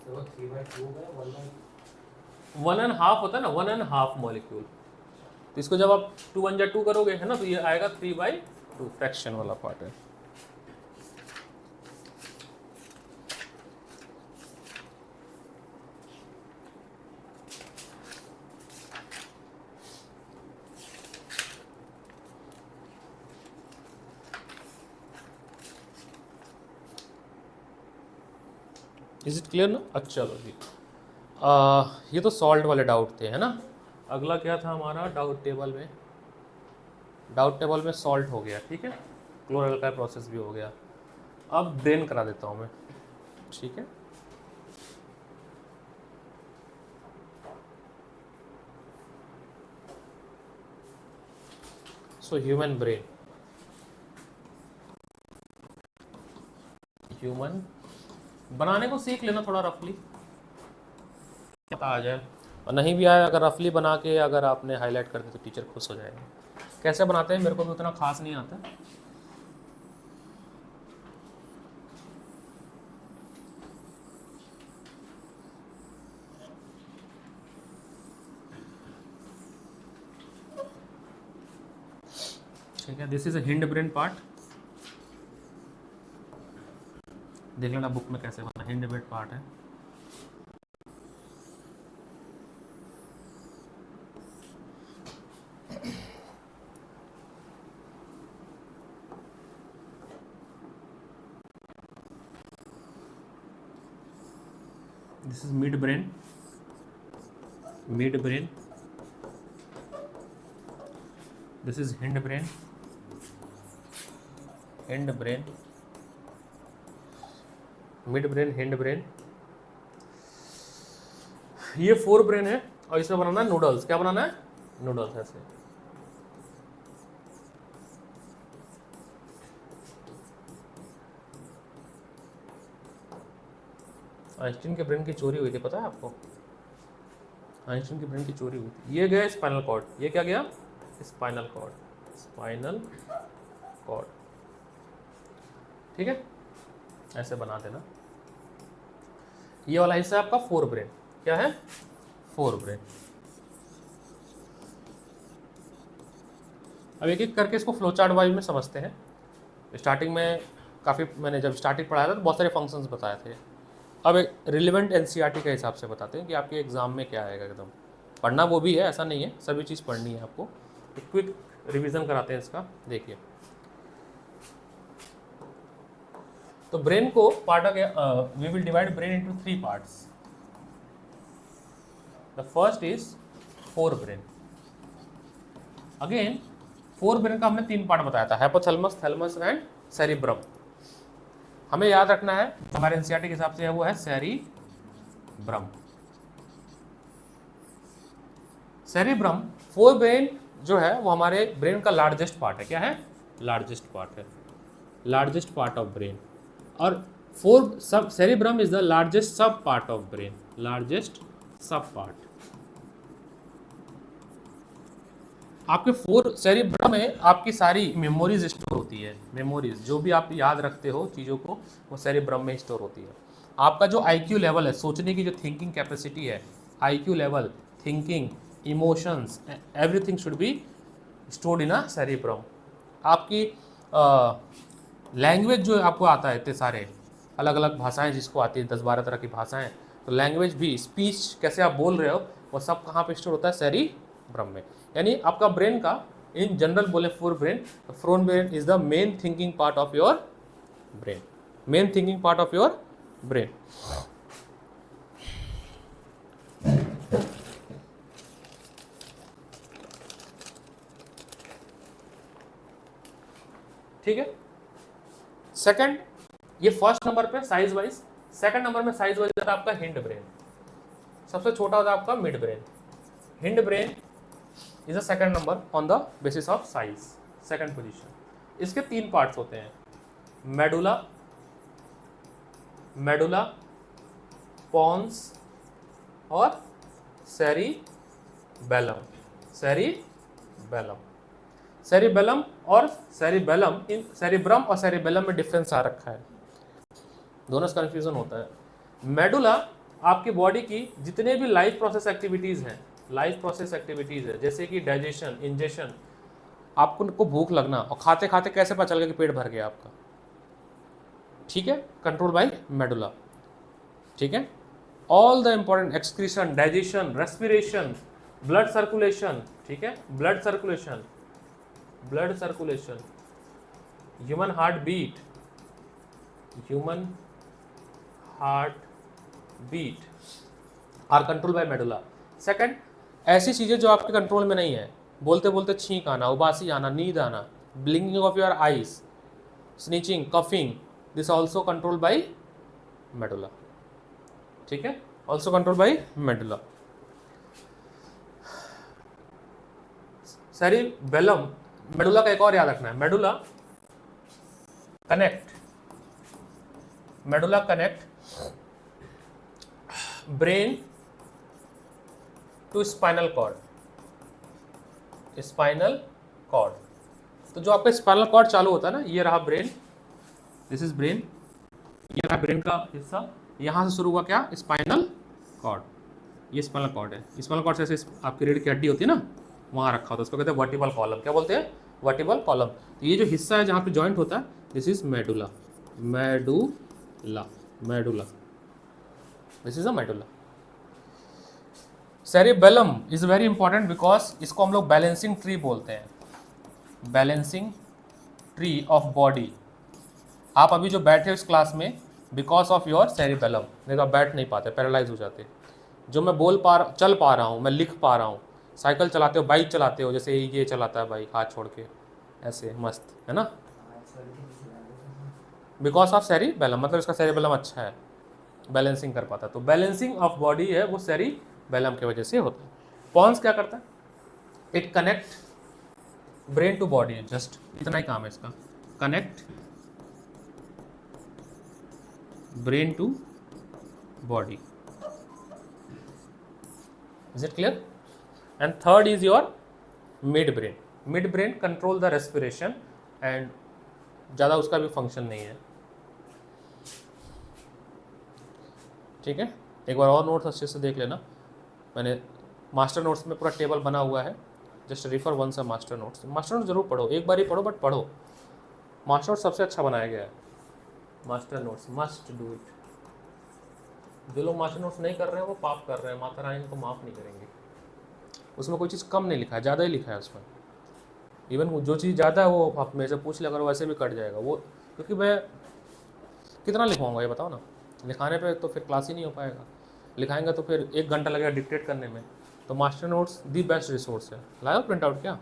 तो 3/2 में 1.5 होता है ना, 1.5 मॉलिक्यूल। तो इसको जब आप 2 1 जा 2 करोगे, है ना, तो ये आएगा 3/2, फ्रैक्शन वाला पार्ट है। इज इट क्लियर ना? अच्छा चलो जी, ये तो सॉल्ट वाले डाउट थे, है ना। अगला क्या था हमारा डाउट टेबल में? डाउट टेबल में सॉल्ट हो गया, ठीक है, क्लोरल का प्रोसेस भी हो गया। अब ब्रेन करा देता हूँ मैं, ठीक है। सो ह्यूमन ब्रेन, ह्यूमन बनाने को सीख लेना थोड़ा रफली, पता आ जाए, और नहीं भी आए अगर रफली बना के अगर आपने हाईलाइट कर दे तो टीचर खुश हो जाएगा। कैसे बनाते हैं मेरे को भी उतना खास नहीं आता। ठीक है, this is a hind brain part, देख लेना बुक में कैसे बना। हिंड ब्रेन पार्ट है, this is mid brain, this is hind brain, mid brain, hind brain। ये 4 ब्रेन है और इसमें बनाना है नूडल्स। क्या बनाना है? नूडल्स। ऐसे आइंस्टीन के ब्रेन की चोरी हुई थी, पता है आपको? आइंस्टीन की ब्रेन की चोरी हुई थी। ये गया स्पाइनल कॉर्ड, ये क्या गया? स्पाइनल कॉर्ड, ठीक है, ऐसे बना देना। ये वाला हिस्सा है आपका 4 ब्रेन। क्या है? 4 ब्रेन। अब एक एक करके इसको फ्लोचार्ट वाइज में समझते हैं। स्टार्टिंग में काफ़ी मैंने जब स्टार्टिंग पढ़ाया था तो बहुत सारे फंक्शंस बताए थे। अब एक रिलेवेंट एनसीईआरटी के हिसाब से बताते हैं कि आपके एग्ज़ाम में क्या आएगा। एकदम पढ़ना वो भी है, ऐसा नहीं है, सभी चीज़ पढ़नी है आपको। एक क्विक रिवीजन कराते हैं इसका, देखिए। तो ब्रेन को part we will divide brain into 3 parts. The first is forebrain. Again forebrain का हमने 3 पार्ट बताया था, हाइपोथैलेमस, थैलेमस एंड सेरिब्रम। हमें याद रखना है, हमारे एनसीईआरटी के हिसाब से है वो है सेरिब्रम। सेरिब्रम फोर ब्रेन जो है वो हमारे ब्रेन का लार्जेस्ट पार्ट है। क्या है? लार्जेस्ट पार्ट है, लार्जेस्ट पार्ट ऑफ ब्रेन। और फोर सब सेरिब्रम इज द लार्जेस्ट सब पार्ट ऑफ ब्रेन, लार्जेस्ट सब पार्ट। आपके फोर सेरिब्रम में आपकी सारी मेमोरीज स्टोर होती है। मेमोरीज जो भी आप याद रखते हो चीज़ों को, वो सेरिब्रम में स्टोर होती है। आपका जो आईक्यू लेवल है, सोचने की जो थिंकिंग कैपेसिटी है, IQ level, thinking, emotions, everything should be stored in a cerebrum. आपकी लैंग्वेज जो आपको आता है, इतने सारे अलग अलग भाषाएं जिसको आती है, 10-12 तरह की भाषाएं, तो लैंग्वेज भी, स्पीच कैसे आप बोल रहे हो, वो सब कहाँ पे स्टोर होता है? सेरिब्रम में। यानी आपका ब्रेन का इन जनरल बोले fore brain, fore brain is the main thinking part of your brain, main thinking part of your brain. ठीक है। सेकंड, ये फर्स्ट नंबर पे साइज वाइज। सेकंड नंबर में साइज वाइज आता है आपका हिंड ब्रेन। सबसे छोटा होता है आपका mid brain. Hind brain is a second number on the basis of size, second position. इसके 3 पार्ट्स होते हैं, मेडुला, मेडुला, पॉन्स और सेरिबेलम। सेरिबेलम, सेरिबेलम और सेरिबेलम, इन सेरिब्रम और सेरिबेलम में डिफरेंस आ रखा है, दोनों से कन्फ्यूजन होता है। मेडुला आपकी बॉडी की जितने भी लाइफ प्रोसेस एक्टिविटीज़ हैं, लाइफ प्रोसेस एक्टिविटीज़ है, जैसे कि डाइजेशन, इंजेशन, आपको भूख लगना और खाते खाते कैसे पता चल गया कि पेट भर गया आपका, ठीक है, कंट्रोल बाय मेडुला। ठीक है। All the important excretion, digestion, respiration, blood circulation, ठीक है, blood circulation, blood circulation, human heart beat, human heart beat are control by medulla. Second, ऐसी चीज़ें जो आपके कंट्रोल में नहीं है, बोलते बोलते छींक आना, उबासी आना, नींद आना, blinking of your eyes, sneezing, coughing, this also control by medulla. ठीक है, also control by medulla. Cerebellum, medulla का एक और याद रखना है, medulla connect brain to spinal cord, spinal cord. तो जो आपका स्पाइनल कॉर्ड चालू होता है ना, ये रहा ब्रेन, दिस इज ब्रेन, ये रहा ब्रेन का हिस्सा, यहाँ से शुरू हुआ क्या? स्पाइनल कॉर्ड, ये स्पाइनल कॉर्ड है। स्पाइनल कॉर्ड से आपकी रीढ़ की हड्डी होती है ना, वहाँ रखा होता है, उसको कहते हैं वर्टिबल कॉलम। क्या बोलते हैं? Vertebral column. तो ये जो हिस्सा है जहाँ पे जॉइंट होता है, this is medulla, medulla, medulla, this is a medulla. Cerebellum is very important because इसको हम लोग बैलेंसिंग ट्री बोलते हैं, बैलेंसिंग ट्री ऑफ बॉडी। आप अभी जो बैठे हो इस क्लास में, बिकॉज ऑफ योर सेरिबेलम, नहीं तो आप बैठ नहीं पाते, पैरालाइज हो जाते। जो मैं चल पा रहा हूँ, मैं लिख पा रहा हूँ, साइकिल चलाते हो, बाइक चलाते हो, जैसे ये चलाता है बाइक हाथ छोड़ के ऐसे मस्त, है ना, बिकॉज ऑफ सेरिबेलम, मतलब इसका सेरिबेलम अच्छा है, बैलेंसिंग कर पाता है। तो बैलेंसिंग ऑफ बॉडी है वो सेरिबेलम की वजह से होता है। पॉन्स क्या करता है? It connect brain to body, just इतना ही काम है इसका, connect brain to body. Is it clear? And third is your mid brain. Mid brain control the respiration and ज़्यादा उसका भी फंक्शन नहीं है। ठीक है, एक बार और नोट्स अच्छे से देख लेना, मैंने मास्टर नोट्स में पूरा टेबल बना हुआ है, just refer once a master notes. Master notes जरूर पढ़ो, एक बार ही पढ़ो बट पढ़ो, मास्टर नोट्स सबसे अच्छा बनाया गया है। Master notes must do it. जो लोग मास्टर नोट्स नहीं कर रहे हैं वो पाप कर रहे हैं, माता रानी इनको माफ़ नहीं करेंगे। उसमें कोई चीज़ कम नहीं लिखा है, ज़्यादा ही लिखा है उसमें। इवन जो चीज़ ज़्यादा है वो आप मेरे से पूछ लिया अगर वैसे भी कट जाएगा वो, क्योंकि मैं कितना लिखवाऊंगा ये बताओ ना। लिखाने पे तो फिर क्लास ही नहीं हो पाएगा, लिखाएंगे तो फिर 1 घंटा लगेगा डिक्टेट करने में। तो master notes the best resource है। लाओ प्रिंट आउट क्या,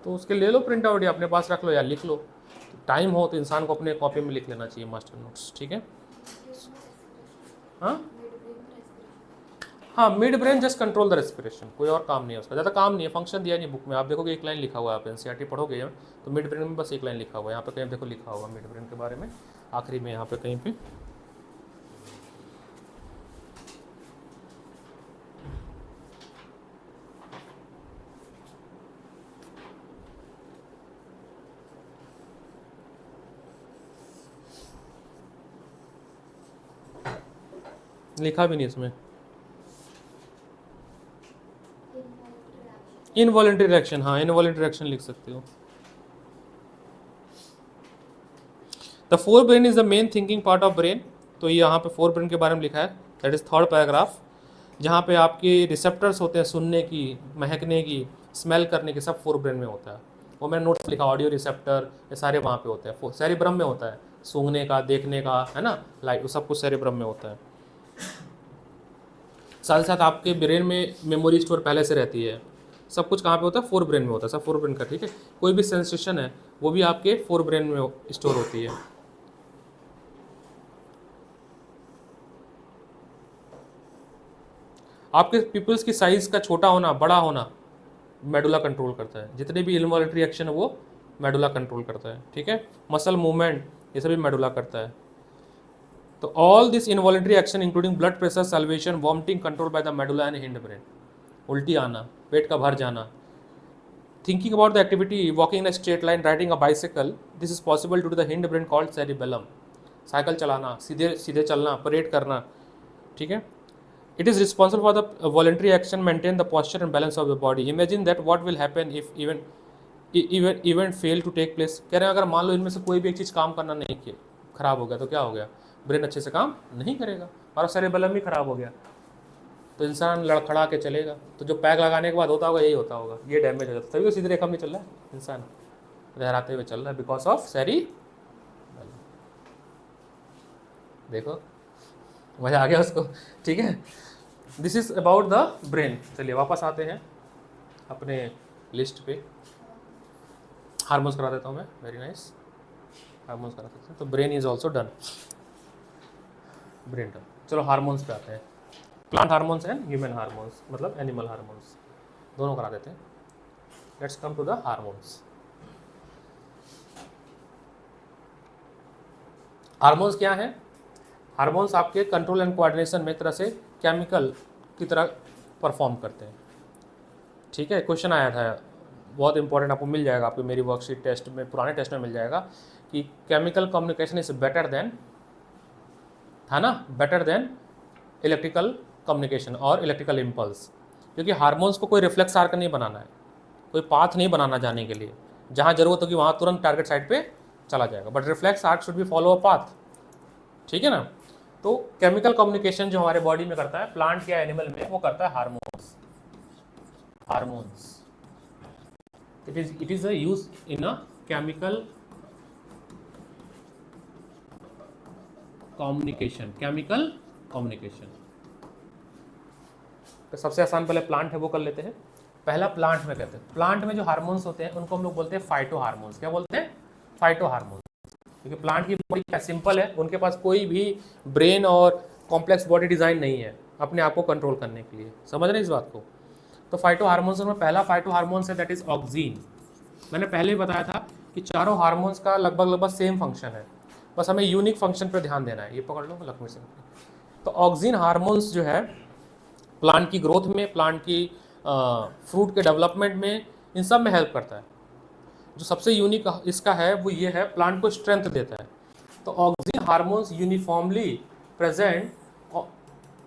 तो उसके ले लो प्रिंट आउट या अपने पास रख लो या लिख लो। टाइम हो तो इंसान को अपने कॉपी में लिख लेना चाहिए मास्टर नोट्स, ठीक है। हाँ हाँ, mid brain just control the respiration, कोई और काम नहीं है उसका, ज़्यादा काम नहीं है, फंक्शन दिया नहीं बुक में। आप देखोगे 1 लाइन लिखा हुआ है, आप एनसीईआरटी पढ़ोगे तो मिड ब्रेन में बस 1 लाइन लिखा हुआ है। यहाँ पे कहीं देखो लिखा हुआ मिड ब्रेन के बारे में, आखिरी में यहाँ पे कहीं पे। लिखा भी नहीं इसमें। इनवॉलेंट्री रिएक्शन, हाँ इनवॉलेंट्री रिएक्शन लिख सकते हो। The fore brain is the main thinking part of brain. तो ये यहाँ पे फोर ब्रेन के बारे में लिखा है, दैट इज 3rd पैराग्राफ, जहाँ पे आपके रिसेप्टर्स होते हैं सुनने की, महकने की, स्मेल करने की, सब फोर ब्रेन में होता है। वो मैंने नोट्स लिखा, ऑडियो रिसेप्टर ये सारे वहाँ पे होते हैं। सेरिब्रम में होता है सूंघने का, देखने का, है ना, लाइट, सब कुछ सेरिब्रम में होता है। साथ साथ आपके ब्रेन में मेमोरी स्टोर पहले से रहती है। सब कुछ कहाँ पे होता है, फोर ब्रेन में होता है, सब फोर ब्रेन का, ठीक है। कोई भी सेंसेशन है वो भी आपके फोर ब्रेन में स्टोर होती है। आपके पीपल्स की साइज का छोटा होना, बड़ा होना मेडुला कंट्रोल करता है। जितने भी इनवॉलेंट्री एक्शन है वो मेडुला कंट्रोल करता है, ठीक है। मसल मूवमेंट ये सभी मेडुला करता है। तो all this involuntary action including blood pressure, salivation, vomiting control by the medulla and hind brain. उल्टी आना, पेट का भर जाना, thinking about the activity, walking in a straight line, riding a bicycle, this is possible due to the hind brain called cerebellum. Cycle चलाना, सीधे सीधे चलना, परेड करना, ठीक है। It is responsible for the voluntary action, maintain the posture and balance of the body. Imagine that what will happen if event fail to take place. कह रहे हैं अगर मान लो इनमें से कोई भी एक चीज़ काम करना नहीं किया, खराब हो गया, तो क्या हो गया, ब्रेन अच्छे से काम नहीं करेगा और सेरेबेलम भी खराब हो गया तो इंसान लड़खड़ा के चलेगा। तो जो पैक लगाने के बाद होता होगा यही होता होगा, ये डैमेज हो जाता है, तभी तो सीधी रेखा में नहीं चल रहा है इंसान, लहराते हुए चल रहा है बिकॉज ऑफ सेरिबेलम। देखो मजा आ गया उसको, ठीक है। This is about the brain. चलिए वापस आते हैं अपने लिस्ट पे। हार्मोन्स करा देता हूँ मैं, वेरी नाइस, हार्मोन्स करा सकते हैं। तो brain is also done, brain done. चलो हार्मोन्स पे आते हैं, plant hormones and human hormones, मतलब एनिमल हार्मोन्स, दोनों करा देते हैं। Let's come to the hormones. Hormones क्या है? हार्मोन्स आपके कंट्रोल एंड कोऑर्डिनेशन में एक तरह से केमिकल की तरह परफॉर्म करते हैं, ठीक है। क्वेश्चन आया था, बहुत इंपॉर्टेंट, आपको मिल जाएगा, आपको मेरी वर्कशीट टेस्ट में, पुराने टेस्ट में मिल जाएगा कि chemical communication is better than, था ना, बेटर देन इलेक्ट्रिकल कम्युनिकेशन और इलेक्ट्रिकल इम्पल्स। क्योंकि हार्मोन्स को कोई रिफ्लेक्स आर्क नहीं बनाना है, कोई पाथ नहीं बनाना जाने के लिए, जहाँ जरूरत होगी वहाँ तुरंत टारगेट साइड पे चला जाएगा, but reflex arc should be follow a path, ठीक है ना। तो केमिकल कम्युनिकेशन जो हमारे बॉडी में करता है, प्लांट या एनिमल में, वो करता है hormones. Hormones it is a use in a chemical communication, chemical communication. तो सबसे आसान पहले प्लांट है वो कर लेते हैं। पहला प्लांट में कहते हैं, प्लांट में जो हार्मोन्स होते हैं उनको हम लोग बोलते हैं फाइटो हार्मोन्स। क्या बोलते हैं? Phyto hormones. क्योंकि प्लांट की बॉडी क्या सिंपल है, उनके पास कोई भी ब्रेन और कॉम्प्लेक्स बॉडी डिज़ाइन नहीं है अपने आप को कंट्रोल करने के लिए, समझ रहे हैं इस बात को। तो फाइटो हार्मोन्स में पहला फाइटो हार्मोन्स है दैट इज ऑक्सीन। मैंने पहले ही बताया था कि चारों हार्मोन्स का लगभग सेम फंक्शन है, बस हमें यूनिक फंक्शन पर ध्यान देना है। ये पकड़ लो लक्ष्मी सिंह। तो ऑक्सीन हार्मोन्स जो है प्लांट की ग्रोथ में, प्लांट की फ्रूट के डेवलपमेंट में, इन सब में हेल्प करता है। जो सबसे यूनिक इसका है वो ये है, प्लांट को स्ट्रेंथ देता है। तो oxygen hormones uniformly present,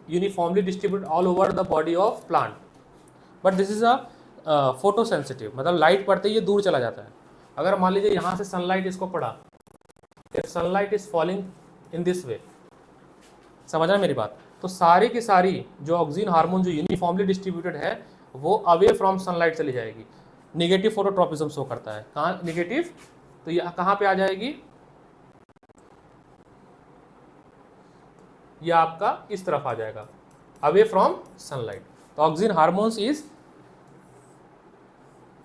uniformly distribute all over the body of plant, but this is a photosensitive, मतलब लाइट पड़ते ही ये दूर चला जाता है। अगर मान लीजिए यहाँ से सनलाइट इसको पड़ा if sunlight is falling in this way, समझ रहे हैं मेरी बात? तो सारी की सारी जो ऑक्सीजन हार्मोन जो यूनिफॉर्मली डिस्ट्रीब्यूटेड है वो अवे फ्रॉम सनलाइट चली जाएगी। निगेटिव फोटोट्रॉपिज्म शो करता है, कहाँ निगेटिव, तो ये कहाँ पे आ जाएगी, ये आपका इस तरफ आ जाएगा, अवे फ्रॉम सनलाइट। तो oxygen hormones is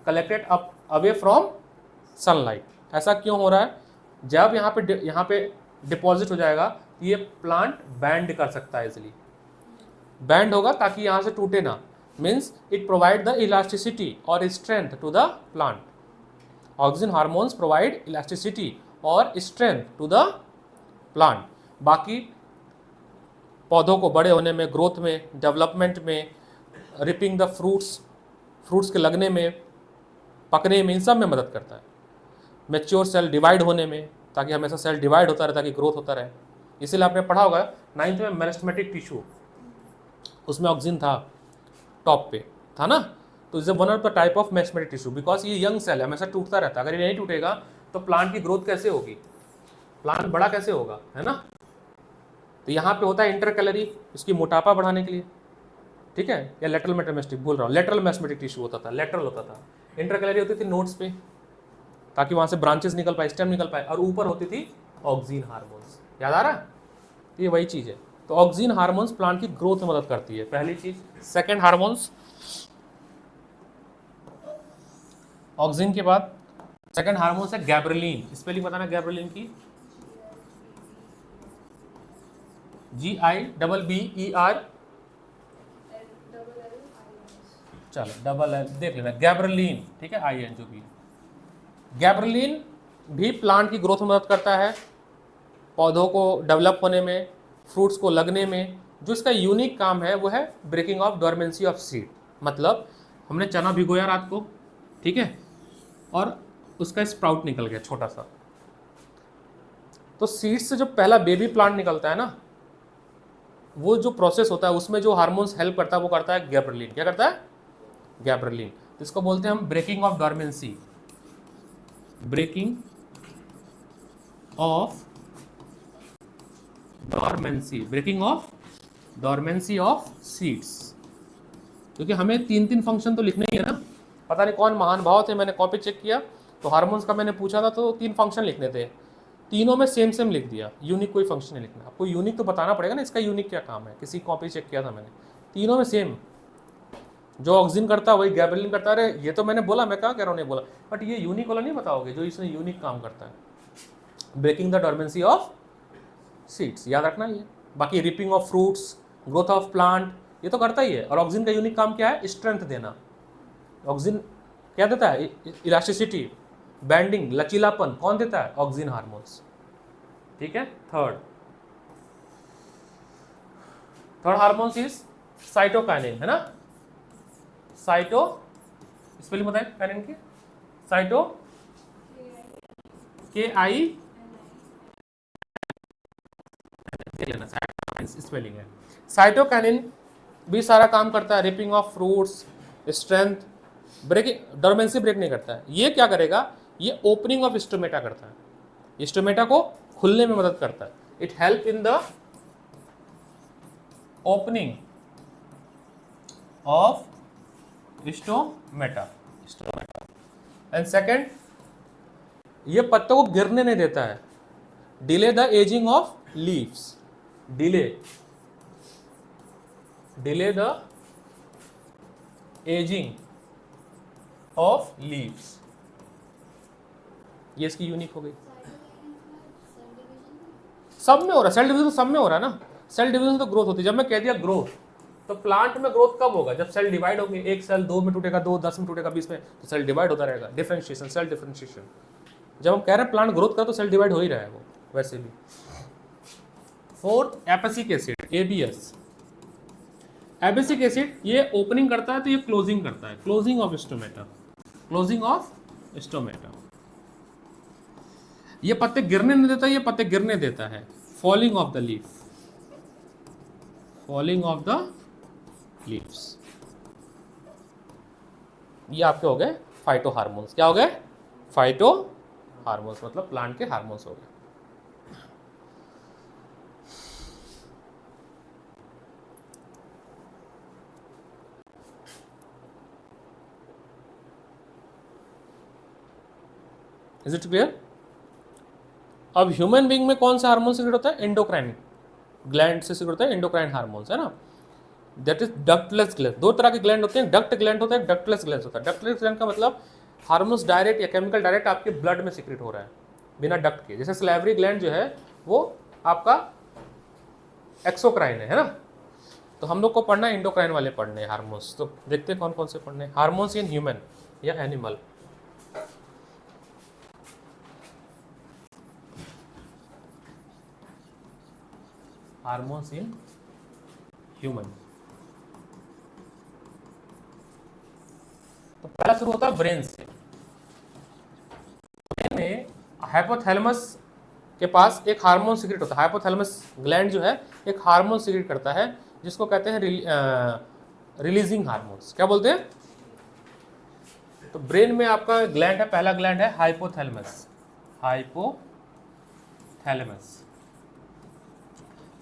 collected up away from sunlight. ऐसा क्यों हो रहा है? जब यहाँ पे डिपॉजिट हो जाएगा ये प्लांट बैंड कर सकता है, इजिली बैंड होगा ताकि यहाँ से टूटे ना, means it provide the elasticity और strength to the plant. Oxygen hormones provide elasticity और स्ट्रेंथ टू द प्लांट। बाकी पौधों को बड़े होने में, ग्रोथ में, डेवलपमेंट में, रिपिंग द फ्रूट्स के लगने में, पकने में, इन सब में मदद करता है। मैच्योर सेल डिवाइड होने में, ताकि हमेशा सेल डिवाइड होता रहे, ताकि ग्रोथ होता रहे। इसीलिए आपने पढ़ा होगा 9th में मेरिस्टेमेटिक टिश्यू, उसमें ऑक्सीजन था, टॉप पे था ना। तो is one of the type of meristematic tissue, because ये यंग सेल है, हमेशा टूटता रहता है। अगर ये नहीं टूटेगा तो प्लांट की ग्रोथ कैसे होगी, प्लांट बड़ा कैसे होगा, है ना। तो यहाँ पे होता है इंटरकैलरी, इसकी मोटापा बढ़ाने के लिए, ठीक है। या लेटरल मेटामेस्टिक बोल रहा हूँ, लेटरल मेस्मेटिक टिश्यू होता था, लेटरल होता था। इंटरकैलरी होती थी नोड्स पे, ताकि वहाँ से ब्रांचेस निकल पाए, स्टेम निकल पाए। और ऊपर होती थी ऑक्सीजन हार्मोन्स, याद आ रहा है? तो ये वही चीज़ है। तो ऑक्सीजन हार्मोन्स प्लांट की ग्रोथ में मदद करती है, पहली चीज़। सेकेंड हार्मोन्स, ऑक्सीजन के बाद सेकेंड हार्मोन्स है गैब्रेलिन। स्पेलिंग बताना गैब्रेलिन की, GIBBER, चलो डबल एल देख लेना, गैब्रेलिन, ठीक है, IN जो भी है। गैब्रेलिन भी प्लांट की ग्रोथ में मदद करता है, पौधों को डेवलप होने में, फ्रूट्स को लगने में। जो इसका यूनिक काम है वो है breaking of dormancy of seed. मतलब हमने चना भिगोया रात को, ठीक है, और उसका स्प्राउट निकल गया छोटा सा। तो सीड से जो पहला बेबी प्लांट निकलता है ना, वो जो प्रोसेस होता है उसमें जो हार्मोन्स हेल्प करता है वो करता है गैब्रेलिन। क्या करता है? गैब्रेलिन। इसको बोलते हैं हम breaking of dormancy, breaking of dormancy, breaking of dormancy of seeds. क्योंकि हमें 3 फंक्शन तो लिखने ही है ना। पता नहीं कौन महान भाव थे, मैंने कॉपी चेक किया तो हार्मोन्स का मैंने पूछा था तो 3 फंक्शन लिखने थे, तीनों में सेम लिख दिया। यूनिक कोई फंक्शन नहीं लिखना, आपको यूनिक तो बताना पड़ेगा ना, इसका यूनिक क्या काम है। किसी कॉपी चेक किया था मैंने, तीनों में सेम। जो ऑक्सीजन करता है वही गैब्रेलिन करता है। ये तो मैंने बोला, मैं क्या कह रहा हूँ नहीं बोला, बट ये यूनिक वाला नहीं बताओगे जो इसने यूनिक काम करता है, breaking the dormancy of seeds, याद रखना ये। बाकी ripening of fruits, growth of plant, ये तो करता ही है। और ऑक्सीजन का यूनिक काम क्या है? स्ट्रेंथ देना। ऑक्सीजन क्या देता है? इलास्टिसिटी, बैंडिंग, लचीलापन। कौन देता है? ऑक्सीजन हार्मोन्स, ठीक है। थर्ड हार्मोन्स इज साइटोकाइनिन, है ना। साइटो, स्पेलिंग बताएं काइनिन की, साइटो KI स्पेलिंग है। साइटोकाइनिन भी सारा काम करता है, ripening of fruits, strength, breaking, dormancy break नहीं करता है। ये क्या करेगा? ये ओपनिंग ऑफ स्टोमेटा करता है, स्टोमेटा को खुलने में मदद करता है। It help in the opening of stomata. And second, ये पत्तों को गिरने नहीं देता है, delay the ageing of leaves, delay the ageing of leaves. ये इसकी यूनिक हो गई। सब में हो रहा है सेल डिवीजन, तो सब में हो रहा है ना। सेल डिवीजन तो ग्रोथ होती है। जब मैं कह दिया ग्रोथ, तो प्लांट में ग्रोथ कब होगा? जब सेल डिवाइड होंगे। एक सेल 2 में टूटेगा, 2 10 में टूटेगा, 20 में, तो सेल डिवाइड होता रहेगा। Differentiation, cell differentiation. जब हम कह रहे हैं प्लांट ग्रोथ का, तो सेल डिवाइड हो ही रहा है वो वैसे भी। Fourth, abscisic acid, ABS। Abscisic acid ये ओपनिंग करता है तो ये क्लोजिंग करता है, closing of stomata, closing of stomata. ये पत्ते गिरने नहीं देता, ये पत्ते गिरने देता है। Falling of the leaf, falling of the leaves. ये आपके हो गए फाइटो हार्मोन्स। क्या हो गए? फाइटो हार्मोन्स, मतलब प्लांट के हार्मोन्स हो गए। Is it clear? अब ह्यूमन बीइंग में कौन सा हार्मोन सीक्रेट होता है? एंडोक्राइन ग्लैंड से सीक्रेट होता है एंडोक्राइन हार्मोन्स, है ना। That is ductless gland. दो तरह के ग्लैंड होते हैं, डक्ट ग्लैंड होता है, डक्टलेस ग्लैंड होता है। डक्टलेस ग्लैंड का मतलब हार्मोन्स डायरेक्ट या केमिकल डायरेक्ट आपके ब्लड में सीक्रेट हो रहा है बिना डक्ट के। जैसे सैलिवरी ग्लैंड जो है वो आपका एक्सोक्राइन है ना। तो हम लोग को पढ़ना है एंडोक्राइन वाले पढ़ने हार्मोन्स। तो देखते हैं कौन कौन से पढ़ने। हार्मोन्स इन ह्यूमन या एनिमल। Hormones in human. तो पहला शुरू होता है ब्रेन से। ब्रेन में हाइपोथैलेमस के पास एक हार्मोन सीक्रेट होता है। हाइपोथैलेमस ग्लैंड जो है एक हार्मोन सीक्रेट करता है जिसको कहते हैं रिलीजिंग हार्मोन्स। क्या बोलते हैं? तो ब्रेन में आपका ग्लैंड है, पहला ग्लैंड है hypothalamus. Hypothalamus.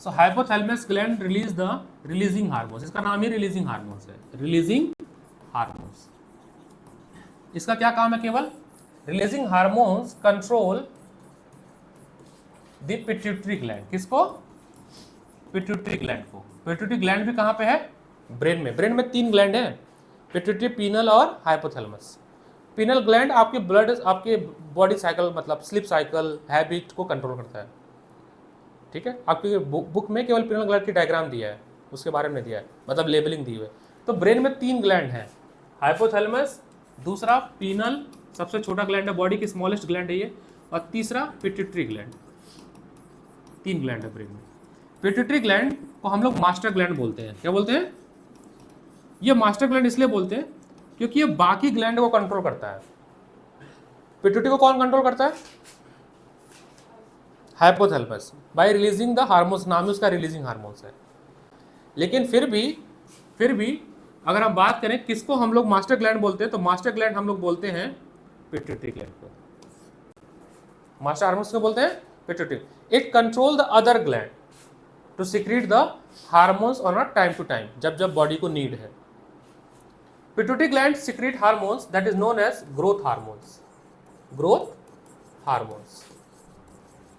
So hypothalamus gland release the releasing hormones. इसका नाम ही रिलीजिंग हार्मोन्स है, रिलीजिंग हार्मोन्स। इसका क्या काम है? केवल releasing hormones control the pituitary gland. किसको? पिट्यूटरी ग्लैंड को। पिट्यूटरी ग्लैंड भी कहाँ पे है? ब्रेन में। ब्रेन में 3 ग्लैंड है, पिट्यूटरी, पीनल और हाइपोथैलेमस। पीनल ग्लैंड आपके ब्लड, आपके बॉडी साइकिल मतलब स्लीप साइकिल, हैबिट को कंट्रोल करता है। ठीक है, आपकी बुक में केवल पीनल ग्लैंड की डायग्राम दिया है, उसके बारे में दिया है, मतलब लेबलिंग दी हुई है। तो ब्रेन में 3 ग्लैंड हैं, हाइपोथैलेमस, दूसरा पीनल, सबसे छोटा ग्लैंड है, बॉडी की स्मॉलेस्ट ग्लैंड है ये, और तीसरा पिट्यूटरी ग्लैंड। 3 ग्लैंड है ब्रेन में। पिट्यूटरी ग्लैंड को हम लोग मास्टर ग्लैंड बोलते हैं। क्या बोलते हैं? ये मास्टर ग्लैंड इसलिए बोलते हैं क्योंकि ये बाकी ग्लैंड को कंट्रोल करता है। पिट्यूटरी को कौन कंट्रोल करता है? Hypothalamus, bye releasing the hormones. नाम ही उसका रिलीजिंग हार्मोन्स है। लेकिन फिर भी अगर हम बात करें किसको हम लोग मास्टर ग्लैंड बोलते हैं, तो मास्टर ग्लैंड हम लोग बोलते हैं पिट्यूटरी ग्लैंड को। मास्टर हार्मोन्स को बोलते हैं pituitary. It control the other gland to secrete the hormones on a time to time, जब जब बॉडी को नीड है। Pituitary gland secrete hormones that is known as growth hormones. Growth hormones.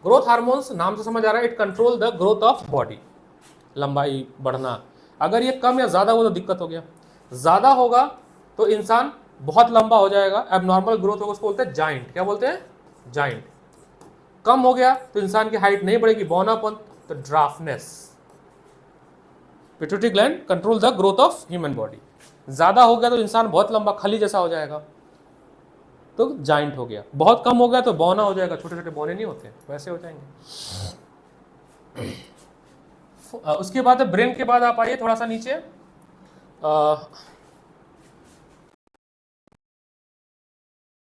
Growth hormones नाम से समझ आ रहा है, it control the growth of body, लंबाई बढ़ना। अगर ये कम या ज़्यादा हो तो दिक्कत हो गया। ज़्यादा होगा तो इंसान बहुत लंबा हो जाएगा, एबनॉर्मल ग्रोथ होगा, उसको बोलते हैं जाइंट। क्या बोलते हैं? जाइंट। कम हो गया तो इंसान की हाइट नहीं बढ़ेगी, बौनापन, तो dwarfness. Pituitary gland control the growth of human body. ज़्यादा हो गया तो इंसान बहुत लंबा खली जैसा हो जाएगा, तो जाइंट हो गया। बहुत कम हो गया तो बौना हो जाएगा, छोटे छोटे बौने नहीं होते वैसे हो जाएंगे। उसके बाद ब्रेन के बाद आप आइए थोड़ा सा नीचे,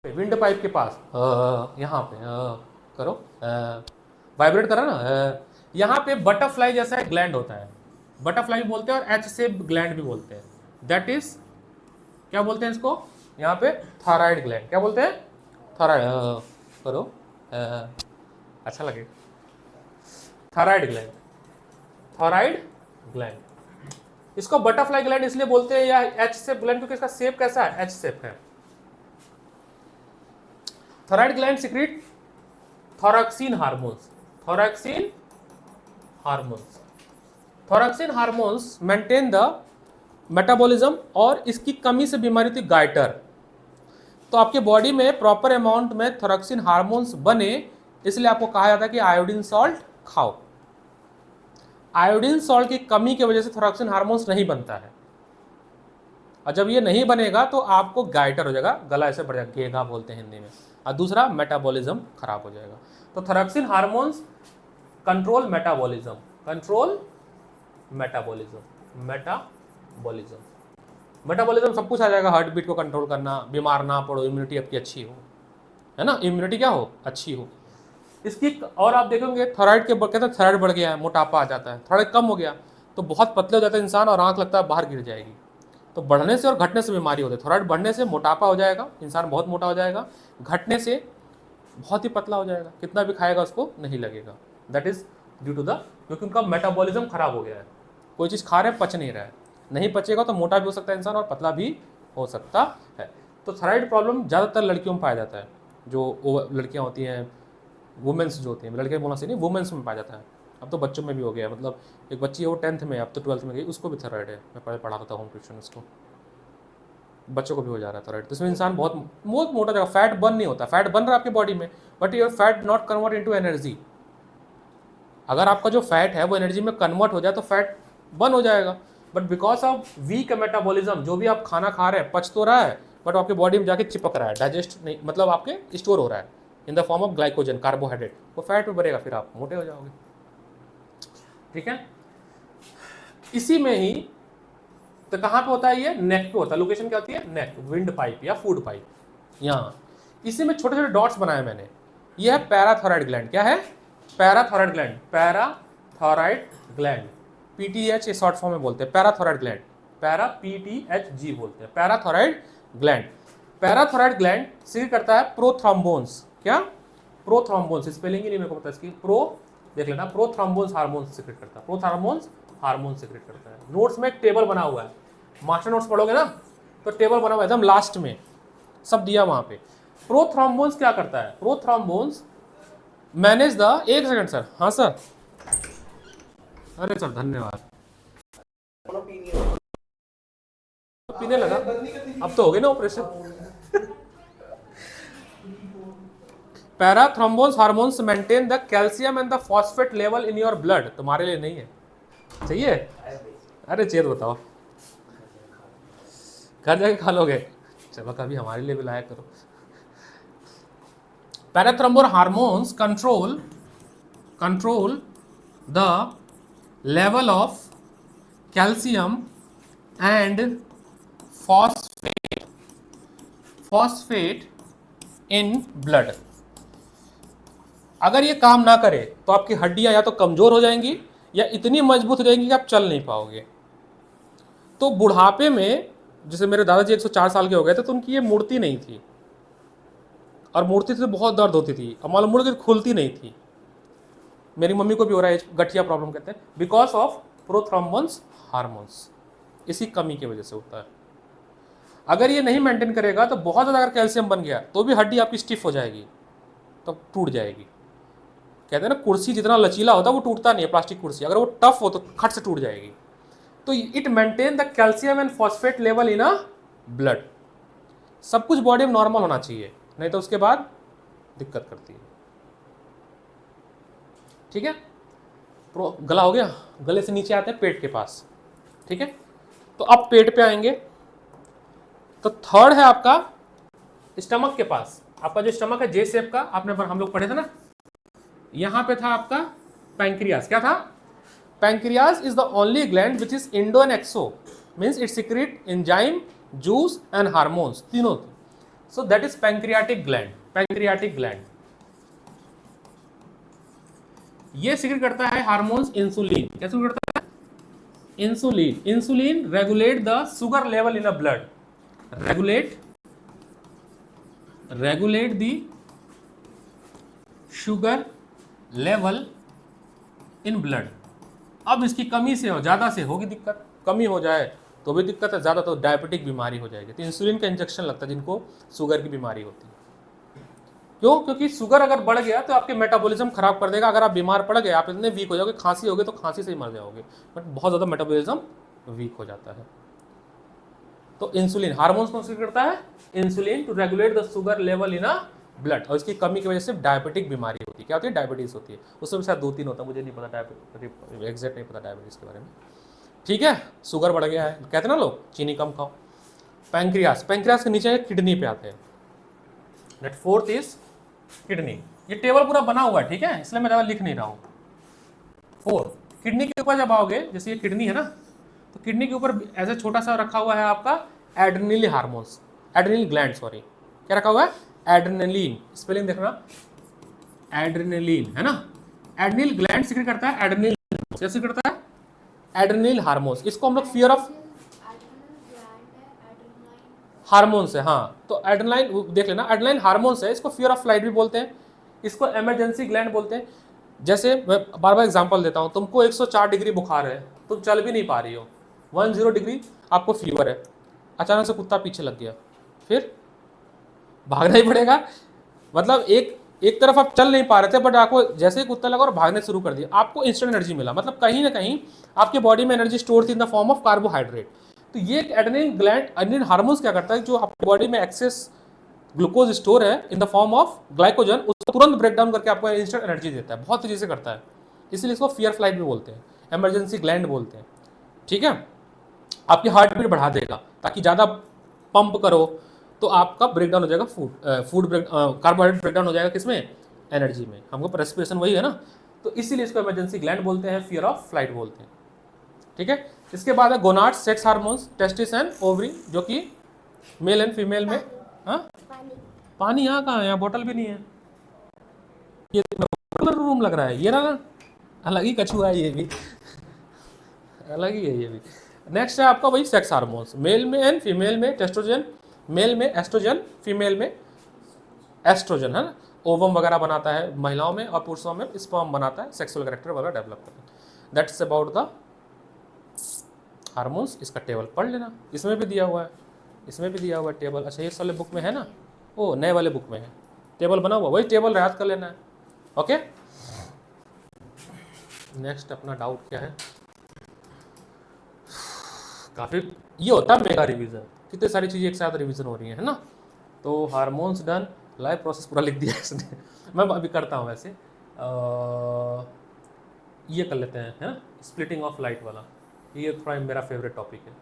विंड पाइप के पास, यहाँ पे करो, वाइब्रेट करा ना, यहाँ पे बटरफ्लाई जैसा एक ग्लैंड होता है। बटरफ्लाई भी बोलते हैं और एच शेप ग्लैंड भी बोलते हैं। दैट इज, क्या बोलते हैं इसको? यहाँ पे थायराइड ग्लैंड। क्या बोलते हैं? थायराइड करो, अच्छा लगे। Thyroid gland, thyroid gland. इसको बटरफ्लाई ग्लैंड इसलिए बोलते हैं या एच शेप ग्लैंड क्योंकि इसका शेप कैसा है? एच शेप है। Thyroid gland secrete thyroxine hormones. Thyroxine hormones. Thyroxine hormones maintain the metabolism, और इसकी कमी से बीमारी थी गाइटर। तो आपके बॉडी में प्रॉपर अमाउंट में थोरैक्सिन हार्मोन्स बने, इसलिए आपको कहा जाता है कि आयोडीन सॉल्ट खाओ। आयोडीन सॉल्ट की कमी की वजह से थोरैक्सिन हार्मोन्स नहीं बनता है, और जब ये नहीं बनेगा तो आपको गाइटर हो जाएगा, गला ऐसे बढ़ जाएगा, घेगा बोलते हैं हिंदी में, और दूसरा मेटाबॉलिज्म खराब हो जाएगा। तो thyroxine hormones control metabolism, control metabolism, metabolism. Metabolism सब कुछ आ जाएगा, हार्ट बीट को कंट्रोल करना, बीमार ना पड़ो, इम्यूनिटी आपकी अच्छी हो, है ना, इम्यूनिटी क्या हो? अच्छी हो। इसकी और आप देखेंगे थायराइड के कहते हैं थायराइड बढ़ गया है, मोटापा आ जाता है। थायराइड कम हो गया तो बहुत पतले हो जाता है इंसान, और आंख लगता है बाहर गिर जाएगी। तो बढ़ने से और घटने से बीमारी होती है। थायराइड बढ़ने से मोटापा हो जाएगा, इंसान बहुत मोटा हो जाएगा। घटने से बहुत ही पतला हो जाएगा, कितना भी खाएगा उसको नहीं लगेगा। That is due to the, क्योंकि उनका मेटाबॉलिज्म खराब हो गया है। कोई चीज़ खा रहे हैं, पच नहीं रहा है, नहीं पचेगा तो मोटा भी हो सकता है इंसान और पतला भी हो सकता है। तो थायराइड प्रॉब्लम ज़्यादातर लड़कियों में पाया जाता है। जो लड़कियाँ होती हैं, वुमेंस जो होती हैं, लड़के बोलना सही नहीं, वुमेंस में पाया जाता है। अब तो बच्चों में भी हो गया, मतलब एक बच्ची है वो 10th में, अब तो 12th में गई, उसको भी थायराइड है। मैं पहले पढ़ाता था होम ट्यूशन, उसको बच्चों को भी हो जा रहा है थायराइड। तो इसमें इंसान बहुत बहुत मोटा जाएगा, फैट बर्न नहीं होता, फैट बन रहा है आपकी बॉडी में, but your fat not convert into energy. अगर आपका जो फैट है वो एनर्जी में कन्वर्ट हो जाए तो फैट बर्न हो जाएगा, but because of weak metabolism, जो भी आप खाना खा रहे हैं पच तो रहा है, बट आपके बॉडी में जाके चिपक रहा है, डाइजेस्ट नहीं, मतलब आपके स्टोर हो रहा है in the form of glycogen, carbohydrate, वो फैट में बढ़ेगा, फिर आप मोटे हो जाओगे। ठीक है, इसी में ही तो कहाँ पे होता है ये, नेक पे होता है। लोकेशन क्या होती है, नेक, विंड पाइप या फूड पाइप, यहाँ इसी में छोटे छोटे डॉट्स बनाए मैंने। ये है पैराथायराइड ग्लैंड। क्या है, parathyroid gland, parathyroid gland, PTH short form में बोलते हैं, पैराथायराइड ग्लैंड, पैरा पीटीएचजी बोलते हैं, parathyroid gland. Parathyroid gland secrete करता है प्रोथ्रोम्बोन्स। क्या, प्रोथ्रोम्बोन्स, स्पेलिंग ही नहीं मेरे को पता इसकी, प्रो देख लेना, प्रोथ्रोम्बोन्स हार्मोन्स सिक्रीट करता है, प्रोथ्रोम्बोन्स हार्मोन सिक्रीट करता है। नोट्स में एक टेबल बना हुआ है, मास्टर नोट्स पढ़ोगे ना तो टेबल बना हुआ है एकदम लास्ट में, सब दिया वहां पे। प्रोथ्रोम्बोन्स क्या करता है, प्रोथ्रोम्बोन्स मैनेज द, एक सेकंड सर, हाँ सर, अरे सर धन्यवाद, पीने लगा, अब तो हो गई ना operation. Parathormones hormones maintain the calcium and the phosphate level in your blood. तुम्हारे लिए नहीं है, चाहिए, अरे चेत बताओ, घर जाके खा लोगे, चलो कभी हमारे लिए भी लाया करो। Parathormone hormones control the level of calcium and phosphate in blood. अगर ये काम ना करे तो आपकी हड्डियां या तो कमजोर हो जाएंगी या इतनी मजबूत हो जाएंगी कि आप चल नहीं पाओगे। तो बुढ़ापे में, जैसे मेरे दादाजी 104 साल के हो गए थे, तो उनकी ये मूर्ति नहीं थी, और मूर्ति से बहुत दर्द होती थी, और मालूम मुड़ के खुलती नहीं थी। मेरी मम्मी को भी हो रहा है, गठिया प्रॉब्लम कहते हैं, बिकॉज ऑफ प्रोथ्रोम्बोन्स हार्मोन्स, इसी कमी की वजह से होता है। अगर ये नहीं मेंटेन करेगा तो बहुत ज़्यादा, अगर कैल्शियम बन गया तो भी हड्डी आपकी स्टिफ हो जाएगी, तो टूट जाएगी। कहते हैं ना, कुर्सी जितना लचीला होता है वो टूटता नहीं है, प्लास्टिक कुर्सी, अगर वो टफ हो तो खट से टूट जाएगी। तो it maintain the calcium and phosphate level in a blood. सब कुछ बॉडी में नॉर्मल होना चाहिए, नहीं तो उसके बाद दिक्कत करती है। ठीक है, गला हो गया, गले से नीचे आते हैं पेट के पास। ठीक है, तो अब पेट पे आएंगे, तो थर्ड है आपका स्टमक के पास। आपका जो स्टमक है जे शेप का, आपने हम लोग पढ़े थे ना, यहां पे था आपका पैंक्रियास। क्या था, pancreas is the only gland which is endo and exo, means it secrete enzyme, juice and hormones, तीनों। So that is pancreatic gland. Pancreatic gland ये सिक्रीट करता है हार्मोन्स, इंसुलिन। क्या सिक्रीट करता है, insulin. Insulin regulate the sugar level in a blood, regulate the sugar level in blood. अब इसकी कमी से हो, ज़्यादा से होगी दिक्कत, कमी हो जाए तो भी दिक्कत है, ज़्यादा तो डायबिटिक बीमारी हो जाएगी। तो इंसुलिन का इंजेक्शन लगता है जिनको शुगर की बीमारी होती है। क्यों, क्योंकि शुगर अगर बढ़ गया तो आपके मेटाबॉलिज्म खराब कर देगा। अगर आप बीमार पड़ गए, आप इतने वीक हो जाओगे, खांसी होगी तो खांसी से ही मर जाओगे, बट बहुत ज़्यादा मेटाबॉलिज्म वीक हो जाता है। तो इंसुलिन, हार्मोन्स कौन सी करता है, insulin, to regulate the sugar level in a blood. और इसकी कमी की वजह से डायबिटिक बीमारी होती है। क्या होती है, डायबिटीज होती है। उसमें शायद 2-3 होता है, मुझे नहीं पता, डायबिटीज एग्जैक्ट नहीं पता डायबिटीज के बारे में। ठीक है, शुगर बढ़ गया है, कहते ना लोग चीनी कम खाओ। पैंक्रियास, पैंक्रियास के नीचे किडनी पे आते हैं। That fourth is kidney. ये टेबल पूरा बना हुआ है, ठीक है, इसलिए मैं ज़्यादा लिख नहीं रहा हूँ। फोर्थ, किडनी के ऊपर जब आओगे, जैसे ये किडनी है ना, तो किडनी के ऊपर ऐसे छोटा सा रखा हुआ है आपका adrenal hormones, adrenal gland, sorry, क्या रखा हुआ है, एड्रेनलिन। स्पेलिंग देखना, एड्रेनलिन है ना। एड्रेनल ग्लैंड सिक्रीट करता है एड्रेनल, कैसे करता है, एड्रेनल हार्मोन्स। इसको हम लोग फियर ऑफ हार्मोन्स है, हाँ, तो एड्रेनालाइन देख लेना, एड्रेनालाइन हार्मोन्स है, इसको फियर ऑफ फ्लाइट भी बोलते हैं, इसको इमरजेंसी ग्लैंड बोलते हैं। जैसे मैं बार बार एग्जांपल देता हूँ, तुमको 104 डिग्री बुखार है, तुम चल भी नहीं पा रही हो, 10 डिग्री आपको फीवर है, अचानक से कुत्ता पीछे लग गया, फिर भागना ही पड़ेगा, मतलब एक तरफ आप चल नहीं पा रहे थे, बट आपको जैसे ही कुत्ता लगा और भागने शुरू कर दिया, आपको इंस्टेंट एनर्जी मिला। मतलब कहीं ना कहीं आपके बॉडी में एनर्जी स्टोर थी in the form of carbohydrate. तो ये एड्रेनलिन ग्लैंड, एड्रेनलिन हार्मोन्स क्या करता है, जो आपकी बॉडी में एक्सेस ग्लूकोज स्टोर है in the form of glycogen, उसको तुरंत ब्रेक डाउन करके आपको इंस्टेंट एनर्जी देता है। बहुत तेजी से करता है, इसलिए इसको फियर फ्लाइट भी बोलते हैं, इमरजेंसी ग्लैंड बोलते हैं। ठीक है, आपकी हार्ट बीट बढ़ा देगा ताकि ज़्यादा पंप करो, तो आपका ब्रेकडाउन हो जाएगा फूड कार्बोहाइड्रेट ब्रेकडाउन हो जाएगा किसमें, एनर्जी में। हमको रेस्पिरेशन वही है ना, तो इसीलिए इसको इमरजेंसी ग्लैंड बोलते हैं, फियर ऑफ फ्लाइट बोलते हैं। ठीक है, इसके बाद है gonads, sex hormones, testis and ovary, जो कि मेल एंड फीमेल में। हाँ, पानी यहाँ कहाँ है, यहाँ बोतल भी नहीं है, ये बोतल रूम लग रहा है, ये ना अलग ही कछुआ है, ये भी अलग ही है ये भी। नेक्स्ट है आपका वही सेक्स हार्मोन्स, मेल में एंड फीमेल में टेस्टोजन, मेल में एस्ट्रोजन, फीमेल में एस्ट्रोजन, है ना। ओवम वगैरह बनाता है महिलाओं में, और पुरुषों में स्पर्म बनाता है, सेक्सुअल कैरेक्टर वगैरह डेवलप करता है। That's about the hormones. इसका टेबल पढ़ लेना, इसमें भी दिया हुआ है, इसमें भी दिया हुआ है टेबल। अच्छा, इस वाले बुक में है ना, ओ नए वाले बुक में है टेबल बना हुआ, वही टेबल याद कर लेना है। ओके, नेक्स्ट अपना डाउट क्या है, काफ़ी ये होता है मेगा रिवीजन, कितनी सारी चीज़ें एक साथ रिवीजन हो रही है ना। तो हार्मोन्स डन, लाइफ प्रोसेस पूरा लिख दिया इसने मैं अभी करता हूँ वैसे। ये कर लेते हैं, है ना, स्प्लिटिंग ऑफ लाइट वाला, ये थोड़ा मेरा फेवरेट टॉपिक है,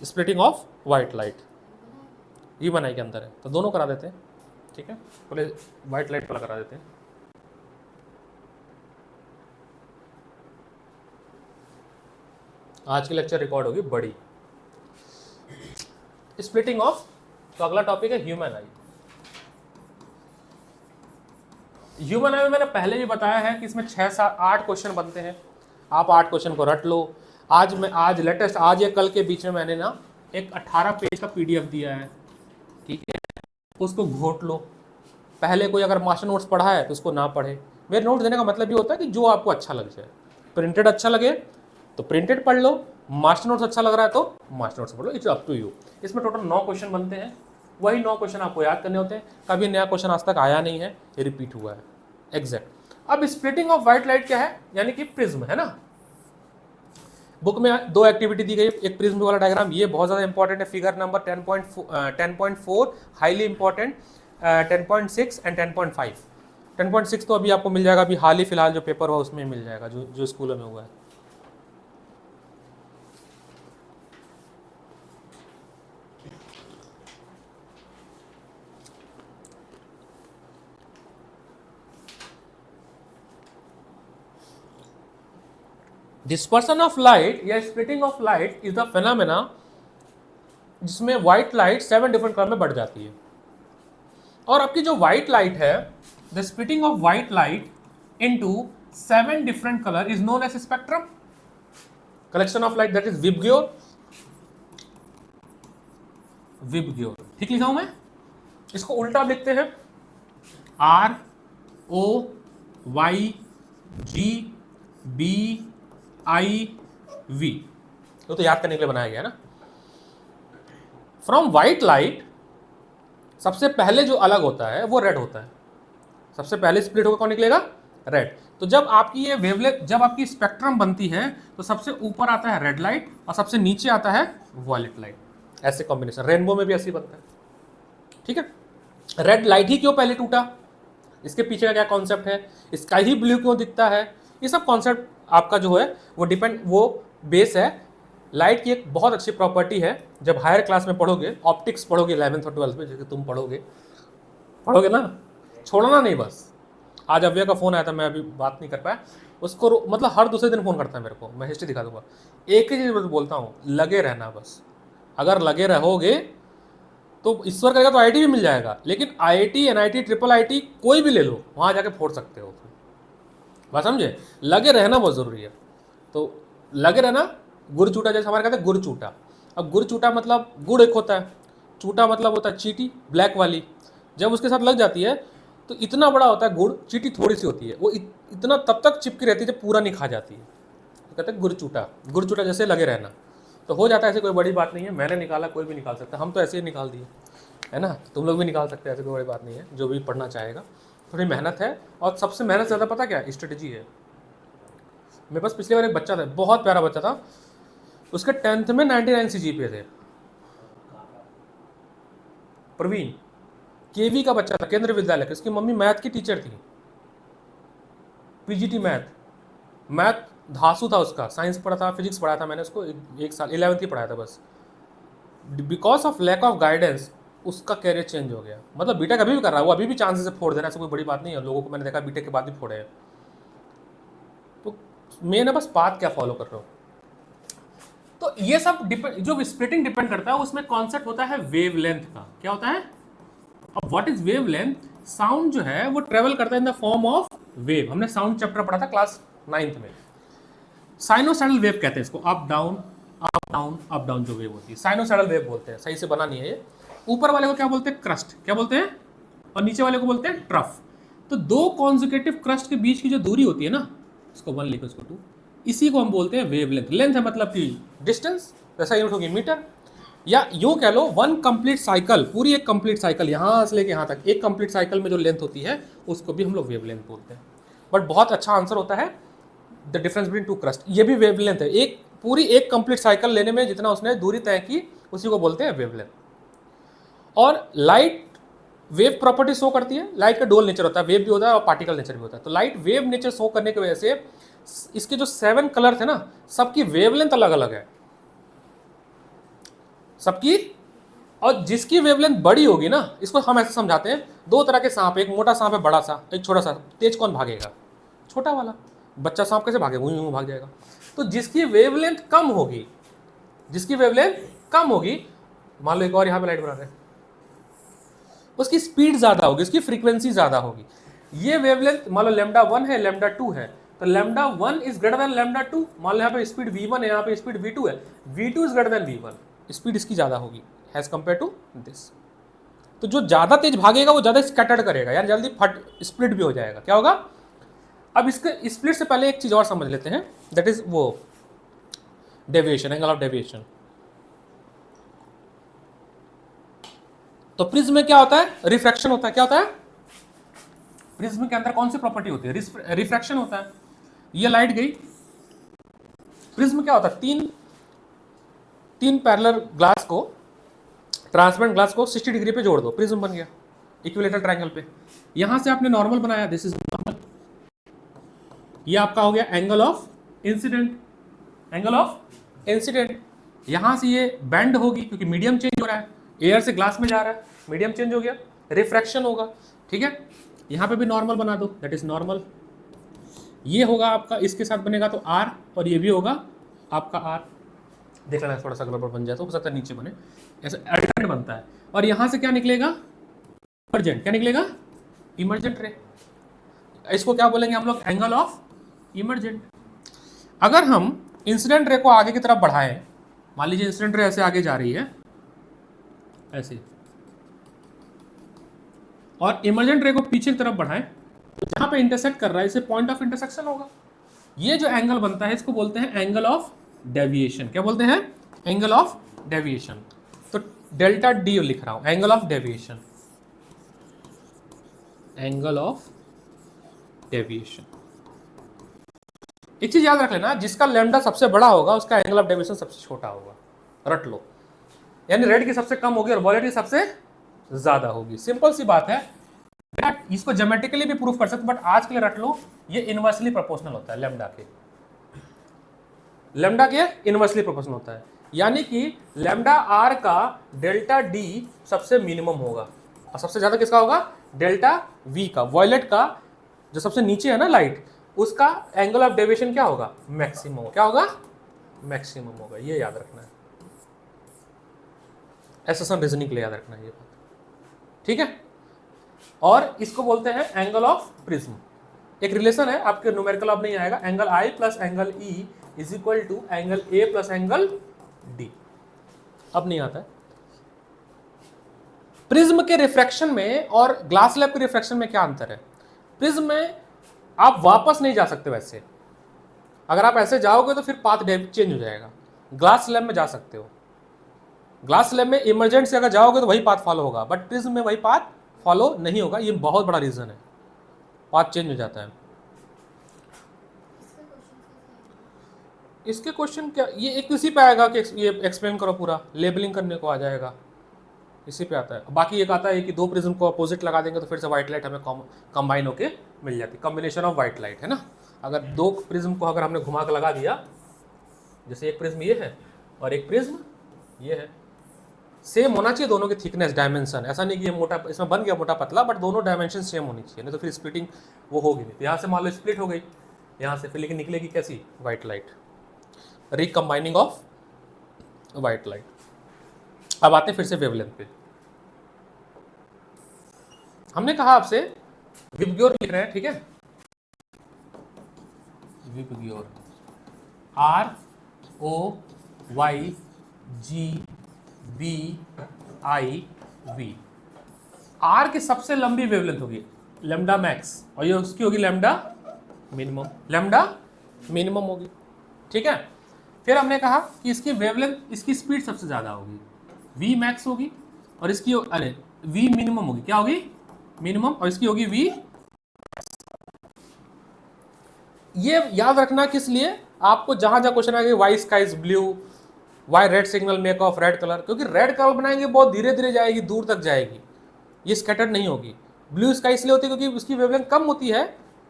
स्प्लिटिंग ऑफ वाइट लाइट। ये बनाई के अंदर है, तो दोनों करा देते हैं। ठीक है, पहले वाइट लाइट वाला करा देते हैं। आज की लेक्चर रिकॉर्ड होगी बड़ी, स्प्लिटिंग ऑफ। तो अगला टॉपिक है ह्यूमन आई। ह्यूमन आई में मैंने पहले भी बताया है कि इसमें 6-8 क्वेश्चन बनते हैं, आप 8 क्वेश्चन को रट लो। आज लेटेस्ट, आज या कल के बीच में मैंने ना एक 18 पेज का पीडीएफ दिया है, ठीक है, उसको घोट लो। पहले कोई अगर मास्टर नोट्स पढ़ा है तो उसको ना पढ़े। मेरे नोट्स देने का मतलब ये होता है कि जो आपको अच्छा लग जाए, प्रिंटेड अच्छा लगे तो प्रिंटेड पढ़ लो, मास्टर नोट्स अच्छा लग रहा है तो मास्टर नोट्स पढ़ लो, इट्स अप टू यू। इसमें टोटल 9 क्वेश्चन बनते हैं, वही 9 क्वेश्चन आपको याद करने होते हैं। कभी नया क्वेश्चन आज तक आया नहीं है, ये रिपीट हुआ है एग्जैक्ट। अब स्प्लिटिंग ऑफ व्हाइट लाइट क्या है, यानी कि प्रिज्म, है ना। बुक में 2 एक्टिविटी दी गई, एक प्रिज्म वाला डायग्राम, ये बहुत ज़्यादा इंपॉर्टेंट है, figure number 10.4 highly important, 10.6 and 10.5। 10.6 तो अभी आपको मिल जाएगा, अभी हाल ही फिलहाल जो पेपर हुआ उसमें मिल जाएगा, जो स्कूलों में हुआ है। डिस्पर्सन ऑफ लाइट या splitting of light is the phenomena जिसमें व्हाइट लाइट 7 डिफरेंट कलर में बढ़ जाती है। और आपकी जो व्हाइट लाइट है, the splitting of white light into 7 different colour is known as spectrum collection of light, that is VIBGYOR. VIBGYOR ठीक लिखा हूं मैं, इसको उल्टा लिखते हैं ROYGBIV, तो याद करने के लिए बनाया गया ना। फ्रॉम व्हाइट लाइट सबसे पहले जो अलग होता है वो रेड होता है, सबसे पहले स्प्लिट होकर कौन निकलेगा, रेड। तो जब आपकी ये वेवलेंथ, जब आपकी स्पेक्ट्रम बनती है तो सबसे ऊपर आता है रेड लाइट और सबसे नीचे आता है वॉयलेट लाइट, ऐसे कॉम्बिनेशन। रेनबो में भी ऐसे बनता है, ठीक है। रेड लाइट ही क्यों पहले टूटा, इसके पीछे का क्या कॉन्सेप्ट है, स्काई ही ब्लू क्यों दिखता है, ये सब कॉन्सेप्ट आपका जो है वो वो बेस है। लाइट की एक बहुत अच्छी प्रॉपर्टी है, जब हायर क्लास में पढ़ोगे, ऑप्टिक्स पढ़ोगे 11th और 12th में, जैसे तुम पढ़ोगे ना, छोड़ना नहीं बस। आज अव्य का फ़ोन आया था, मैं अभी बात नहीं कर पाया उसको, मतलब हर दूसरे दिन फ़ोन करता है मेरे को, मैं हिस्ट्री दिखा दूंगा। एक ही चीज़ बोलता हूँ, लगे रहना बस। अगर लगे रहोगे तो ईश्वर करेगा तो IIT भी मिल जाएगा, लेकिन IIT, NIT, IIIT कोई भी ले लो, वहाँ जाके फोड़ सकते हो। बात समझे, लगे रहना बहुत ज़रूरी है। तो लगे रहना, गुड़ चूटा, जैसे हमारे कहते हैं गुड़ चूटा। अब गुड़ चूटा मतलब गुड़ एक होता है, चूटा मतलब होता है चीटी ब्लैक वाली, जब उसके साथ लग जाती है तो इतना बड़ा होता है गुड़, चीटी थोड़ी सी होती है, वो इतना तब तक चिपकी रहती है जब पूरा नहीं खा जाती है, तो कहते हैं गुड़ चूटा। गुड़ चूटा जैसे लगे रहना तो हो जाता है, ऐसे कोई बड़ी बात नहीं है, मैंने निकाला, कोई भी निकाल सकता है, हम तो ऐसे ही निकाल दिए। है ना, तुम लोग भी निकाल सकते हैं, ऐसी कोई बड़ी बात नहीं है, जो भी पढ़ना चाहेगा। थोड़ी मेहनत है, और सबसे मेहनत ज़्यादा पता क्या है, स्ट्रेटजी है। मेरे पास पिछले बार एक बच्चा था, बहुत प्यारा बच्चा था, उसके 10th में 99 CGPA थे। प्रवीण, केवी का बच्चा था, केंद्रीय विद्यालय का, उसकी मम्मी मैथ की टीचर थी, पीजीटी मैथ धासु था उसका, साइंस पढ़ा था, फिजिक्स पढ़ाया था मैंने उसको, एक साल 11th ही पढ़ाया था बस। Because of lack of guidance उसका कैरियर चेंज हो गया। मतलब बीटेक अभी भी कर रहा है वो, अभी भी चांसेस से फोड़ दे रहा है, ऐसा कोई बड़ी बात नहीं है, लोगों को मैंने देखा बीटेक के बाद भी फोड़े हैं। तो मैं ना बस बात क्या फॉलो कर रहा हूँ। तो ये सब जो स्प्लिटिंग डिपेंड करता है, उसमें कॉन्सेप्ट होता है वेवलेंथ का। क्या होता है? अब व्हाट इज वेवलेंथ? साउंड जो है वो ट्रेवल करता है in the form of wave. हमने साउंड चैप्टर पढ़ा था क्लास 9th में। साइनोसाइडल वेव कहते हैं इसको, up down up down up down जो वेव होती है साइनोसाइडल वेव बोलते हैं। सही से बना नहीं है ये। ऊपर वाले को क्या बोलते हैं? क्रस्ट। क्या बोलते हैं? और नीचे वाले को बोलते हैं ट्रफ। तो दो कॉन्जिक्यूटिव क्रस्ट के बीच की जो दूरी होती है ना, इसको 1 लिखो, इसको 2, इसी को हम बोलते हैं वेवलेंथ। लेंथ है मतलब कि डिस्टेंस, वैसा यूनिट होगी मीटर, या यूं कह लो 1 कंप्लीट साइकिल, पूरी एक कंप्लीट साइकिल यहां से लेके यहां तक, एक कंप्लीट साइकिल में जो लेंथ होती है उसको भी हम लोग वेवलेंथ बोलते हैं। बट बहुत अच्छा आंसर होता है the difference between two crust, ये भी वेवलेंथ है। एक पूरी एक कंप्लीट साइकिल लेने में जितना उसने दूरी तय की उसी को बोलते हैं वेवलेंथ। और लाइट वेव प्रॉपर्टी शो करती है। लाइट का डुअल नेचर होता है, वेव भी होता है और पार्टिकल नेचर भी होता है। तो लाइट वेव नेचर शो करने की वजह से इसके जो 7 कलर थे ना, सबकी वेवलेंथ अलग अलग है सबकी। और जिसकी वेवलेंथ बड़ी होगी ना, इसको हम ऐसे समझाते हैं, 2 तरह के सांप, एक मोटा सांप है, बड़ा सा, एक छोटा सा। तेज कौन भागेगा? छोटा वाला। बच्चा सांप कैसे भागेगा? यूं भाग जाएगा। तो जिसकी वेवलेंथ कम होगी, जिसकी वेवलेंथ कम होगी, मान लो एक और यहां पे लाइट बना रहे हैं, उसकी स्पीड ज्यादा होगी, उसकी फ्रीक्वेंसी ज्यादा होगी। ये वेवलेंथ मान लो लैम्डा 1 है, लैम्डा 2 है, तो lambda 1 is greater than lambda 2। मान लो यहाँ पे स्पीड v1 है, यहाँ पे स्पीड v2 है, v2 is greater than v1, speed इसकी ज्यादा होगी एज कंपेयर टू दिस। तो जो ज्यादा तेज भागेगा वो ज्यादा स्कैटर्ड करेगा, यार जल्दी फट स्प्लिट भी हो जाएगा। क्या होगा? अब इसके स्प्लिट से पहले एक चीज और समझ लेते हैं, दैट इज वो डेविएशन, एंगल ऑफ डेविएशन। तो प्रिज्म में क्या होता है? रिफ्रैक्शन होता है। क्या होता है? प्रिज्म के अंदर कौन सी प्रॉपर्टी होती है? रिफ्रैक्शन होता है। ये लाइट गई, प्रिज्म क्या होता है? तीन पैरेलल ग्लास को, ट्रांसपेरेंट ग्लास को 60 डिग्री पे जोड़ दो, प्रिज्म बन गया इक्विलेटरल ट्रायंगल पे। यहां से आपने नॉर्मल बनाया, दिस इज नॉर्मल। ये आपका हो गया angle of incident, angle of incident. यहां से ये बेंड होगी क्योंकि मीडियम चेंज हो रहा है, एयर से ग्लास में जा रहा है, मीडियम चेंज हो गया, रिफ्रैक्शन होगा। ठीक है, यहां पे भी नॉर्मल बना दो, दैट इज नॉर्मल। ये होगा आपका, इसके साथ बनेगा तो आर, और ये भी होगा आपका आर। देख लेना थोड़ा सा गड़बड़ बन जाए तो हो सकता है नीचे बने, ऐसे अल्टरनेट बनता है। और यहां से क्या निकलेगा? इमर्जेंट। क्या निकलेगा? इमर्जेंट रे। इसको क्या बोलेंगे हम लोग? Angle of emergent. अगर हम इंसिडेंट रे को आगे की तरफ बढ़ाएं, मान लीजिए इंसिडेंट रे ऐसे आगे जा रही है ऐसे, और इमर्जेंट रे को पीछे की तरफ बढ़ाएं, तो जहां पे इंटरसेक्ट कर रहा है इसे पॉइंट ऑफ इंटरसेक्शन होगा। ये जो एंगल बनता है इसको बोलते हैं एंगल ऑफ डेविएशन। क्या बोलते हैं? Angle of deviation. तो डेल्टा डी लिख रहा हूं, angle of deviation, angle of deviation. एक चीज याद रख लेना, जिसका लैम्डा सबसे बड़ा होगा उसका एंगल ऑफ डेविएशन सबसे छोटा होगा। रट लो, यानी रेड की सबसे कम होगी और वॉयलेट की सबसे ज्यादा होगी। सिंपल सी बात है, इसको ज्योमेट्रिकली भी प्रूफ कर सकते, बट आज के लिए रट लो, ये इनवर्सली प्रोपोर्शनल होता है लैम्डा के, लैम्डा के इनवर्सली प्रोपोर्शनल होता है। यानी कि लैम्डा आर का डेल्टा डी सबसे मिनिमम होगा और सबसे ज्यादा किसका होगा? डेल्टा वी का। वॉयलेट का जो सबसे नीचे है ना लाइट, उसका एंगल ऑफ डेविएशन क्या होगा? मैक्सिमम। क्या होगा? मैक्सिमम होगा। ये याद रखना है, एसएसएम रीजनिंग के लिए याद रखना है ये बात। ठीक है, और इसको बोलते हैं एंगल ऑफ प्रिज्म। एक रिलेशन है, आपके न्यूमेरिकल अब नहीं आएगा, angle I plus angle E is equal to angle A plus angle D. अब नहीं आता है। प्रिज्म के रिफ्रैक्शन में और ग्लास स्लैब के रिफ्रैक्शन में क्या अंतर है? प्रिज्म में आप वापस नहीं जा सकते, वैसे अगर आप ऐसे जाओगे तो फिर पाथ चेंज हो जाएगा। ग्लास स्लैब में जा सकते हो, ग्लास स्लैब में इमरजेंट से अगर जाओगे तो वही पाथ फॉलो होगा, बट प्रिज्म में वही पाथ फॉलो नहीं होगा। ये बहुत बड़ा रीज़न है, पाथ चेंज हो जाता है। इसके क्वेश्चन क्या, ये एक इसी पे आएगा कि ये एक्सप्लेन करो पूरा, लेबलिंग करने को आ जाएगा, इसी पे आता है। बाकी एक आता है कि दो प्रिज्म को अपोजिट लगा देंगे तो फिर से व्हाइट लाइट हमें कंबाइन होके मिल जाती है, कॉम्बिनेशन ऑफ व्हाइट लाइट, है ना। अगर दो प्रिज्म को अगर हमने घुमा के लगा दिया, जैसे एक प्रिज्म ये है और एक प्रिज्म ये है, सेम होना चाहिए दोनों की थिकनेस, डायमेंशन। ऐसा नहीं कि ये मोटा, इसमें बन गया मोटा पतला, बट दोनों डायमेंशन सेम होनी चाहिए, नहीं तो फिर स्प्लिटिंग वो होगी नहीं। यहाँ से मान लो स्प्लिट हो गई यहाँ से, फिर लेकिन निकलेगी कैसी, white light, recombining of white light. अब आते हैं फिर से वेवलेंथ पे। हमने कहा आपसे विबग्योर लिख रहे हैं, ठीक है, विबग्योर, ROYGBIV। आर की सबसे लंबी वेवलेंथ होगी लैम्डा मैक्स, और ये उसकी होगी लैम्डा मिनिमम, लैम्डा मिनिमम होगी, ठीक है। फिर हमने कहा कि इसकी वेवलेंथ, इसकी स्पीड सबसे ज़्यादा होगी, V मैक्स होगी, और इसकी अरे V मिनिमम होगी, क्या होगी, मिनिमम, और इसकी होगी V। ये याद रखना किस लिए, आपको जहां जहां क्वेश्चन आएगा why sky is blue, why red signal make of red colour, क्योंकि रेड कलर बनाएंगे बहुत धीरे धीरे जाएगी, दूर तक जाएगी, ये स्कैटर्ड नहीं होगी। ब्लू स्काई इसलिए होती है क्योंकि उसकी वेवलेंथ कम होती है,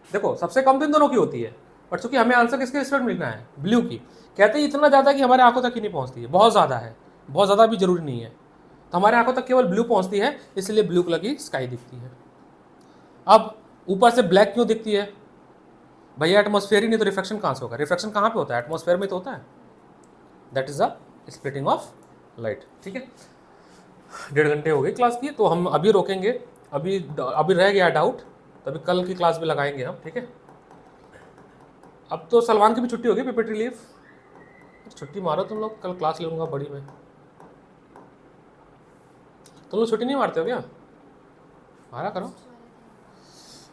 देखो सबसे कम तो इन दोनों की होती है, बट चूंकि हमें आंसर किसके रिस्पेक्ट में लिखना है, ब्लू की। कहते हैं इतना ज़्यादा कि हमारे आंखों तक ही नहीं पहुँचती है, बहुत ज़्यादा है, बहुत ज़्यादा भी जरूरी नहीं है, तो हमारे आंखों तक केवल ब्लू पहुँचती है, इसलिए ब्लू कलर की स्काई दिखती है। अब ऊपर से ब्लैक क्यों दिखती है भैया, एटमॉस्फेयर ही नहीं तो रिफ्लेक्शन कहाँ से होगा, रिफ्लेक्शन कहाँ पे होता है, एटमॉस्फेयर में तो होता है, that is a splitting of light, ठीक है। 1.5 घंटे हो गई क्लास की, तो हम अभी रोकेंगे, अभी रह गया डाउट, तो अभी कल की क्लास में लगाएंगे हम, ठीक है। अब तो सलमान की भी छुट्टी होगी, पेपेट्री लीव, छुट्टी मारो तुम लोग, कल क्लास ले लूँगा बड़ी में। तुम लोग छुट्टी नहीं मारते हो क्या, मारा करो,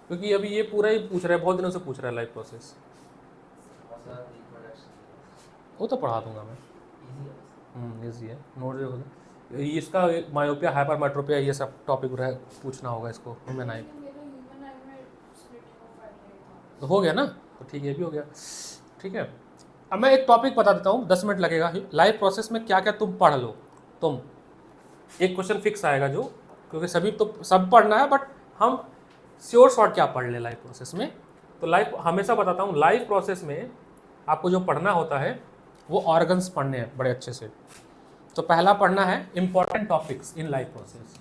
क्योंकि अभी ये पूरा ही पूछ रहा है, बहुत दिनों से पूछ रहा है लाइफ प्रोसेस, वो तो पढ़ा दूंगा मैं, ईजी है, नोट जो होगा इसका, मायोपिया, हाइपरमेट्रोपिया, ये सब टॉपिक पूछना होगा इसको, ह्यूमन आई तो हो गया ना, तो ठीक है, ये भी हो गया, ठीक है। अब मैं एक टॉपिक बता देता हूँ, 10 मिनट लगेगा। लाइफ प्रोसेस में क्या क्या तुम पढ़ लो, तुम एक क्वेश्चन फिक्स आएगा जो, क्योंकि सभी तो सब पढ़ना है, बट हम श्योर शॉर्ट क्या पढ़ ले लाइफ प्रोसेस में। तो लाइफ हमेशा बताता हूँ, लाइफ प्रोसेस में आपको जो पढ़ना होता है वो ऑर्गन्स पढ़ने हैं बड़े अच्छे से। तो पहला पढ़ना है important topics in life process,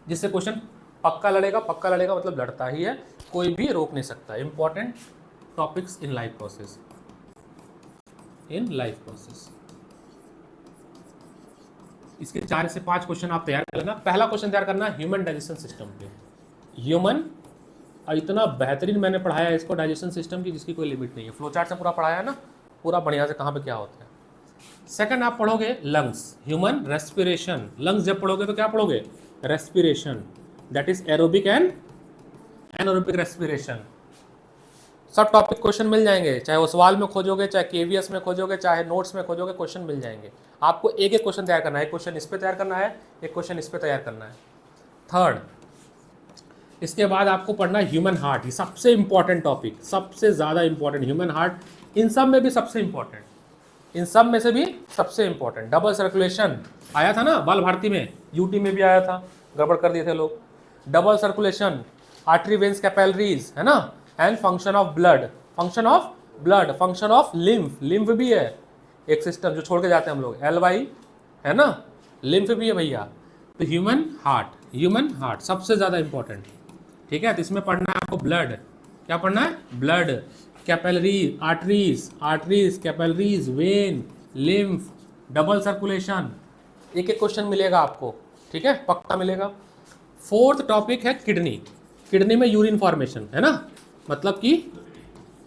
जिससे क्वेश्चन पक्का लड़ेगा, पक्का लड़ेगा मतलब लड़ता ही है, कोई भी रोक नहीं सकता। Important topics in life process, in life process, इसके 4 से 5 क्वेश्चन आप तैयार कर लेना। पहला क्वेश्चन तैयार करना ह्यूमन डाइजेशन सिस्टम पे, ह्यूमन, और इतना बेहतरीन मैंने पढ़ाया है इसको डाइजेशन सिस्टम की, जिसकी कोई लिमिट नहीं है, फ्लो चार्ट से पूरा पढ़ाया है ना, पूरा बढ़िया से कहाँ पे क्या होता है। सेकंड आप पढ़ोगे लंग्स, ह्यूमन रेस्पिरेशन, लंग्स जब पढ़ोगे तो क्या पढ़ोगे, respiration, that is aerobic and anaerobic respiration. सब टॉपिक क्वेश्चन मिल जाएंगे, चाहे वो सवाल में खोजोगे, चाहे केवीएस में खोजोगे, चाहे नोट्स में खोजोगे, क्वेश्चन मिल जाएंगे। आपको एक एक क्वेश्चन तैयार करना है, एक क्वेश्चन इस पे तैयार करना है, एक क्वेश्चन इस पे तैयार करना है। थर्ड, इसके बाद आपको पढ़ना है ह्यूमन हार्ट, ये सबसे इंपॉर्टेंट टॉपिक, सबसे ज़्यादा इंपॉर्टेंट ह्यूमन हार्ट, इन सब में भी सबसे इंपॉर्टेंट, इन सब में से भी सबसे इंपॉर्टेंट। डबल सर्कुलेशन आया था ना बाल भारती में, यूटी में भी आया था, गड़बड़ कर दिए थे लोग। Double circulation, artery veins capillaries, है ना, and function of blood, function of blood, function of lymph, lymph भी है एक सिस्टम जो छोड़ के जाते हैं हम लोग, LY, है ना, लिम्फ भी है भैया। तो ह्यूमन हार्ट, ह्यूमन हार्ट सबसे ज़्यादा इंपॉर्टेंट, ठीक है। तो इसमें पढ़ना है आपको ब्लड, क्या पढ़ना है, blood, capillary, arteries, arteries, capillaries, when, lymph, double circulation, एक एक क्वेश्चन मिलेगा आपको, ठीक है, पक्का मिलेगा। फोर्थ टॉपिक है किडनी, किडनी में यूरिन फॉर्मेशन, है ना, मतलब कि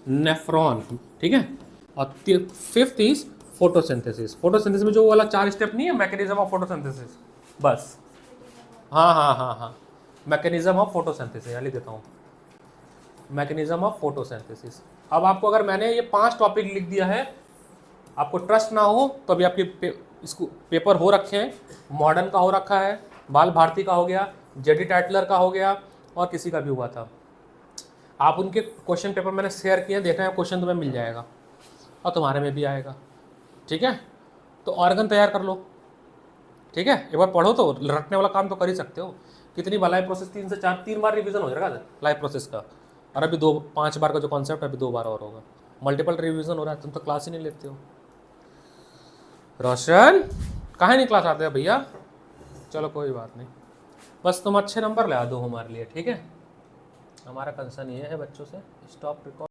नेफ्रॉन, ठीक है। और फिफ्थ इज फोटोसिंथेसिस, फोटोसिंथेसिस में जो वाला 4 स्टेप नहीं है, मैकेनिज्म ऑफ फोटोसिंथेसिस, बस, हाँ, मैकेनिज्म ऑफ फोटोसिंथेसिस, यहाँ लिख देता हूँ, मैकेनिज्म ऑफ फोटोसिंथेसिस। अब आपको अगर मैंने ये 5 टॉपिक लिख दिया है, आपको ट्रस्ट ना हो तो अभी आपकी इसको पेपर हो रखे हैं, मॉडर्न का हो रखा है, बाल भारती का हो गया, जेडी टाइटलर का हो गया, और किसी का भी हुआ था। आप उनके क्वेश्चन पेपर मैंने शेयर किए हैं, देखना है क्वेश्चन तुम्हें मिल जाएगा और तुम्हारे में भी आएगा। ठीक है, तो ऑर्गन तैयार कर लो। ठीक है, एक बार पढ़ो तो रटने वाला काम तो कर ही सकते हो। कितनी बार लाइव प्रोसेस, 3 से 4, 3 बार रिवीजन हो जाएगा लाइव प्रोसेस का, और अभी 5 बार का जो कॉन्सेप्ट है अभी 2 बार और होगा। मल्टीपल रिवीजन हो रहा है, तुम तो क्लास ही नहीं लेते हो। रोशन कहाँ नहीं क्लास आते हो भैया? चलो कोई बात नहीं, बस तुम अच्छे नंबर ला दो हमारे लिए। ठीक है, हमारा कंसर्न ये है बच्चों से। Stop record.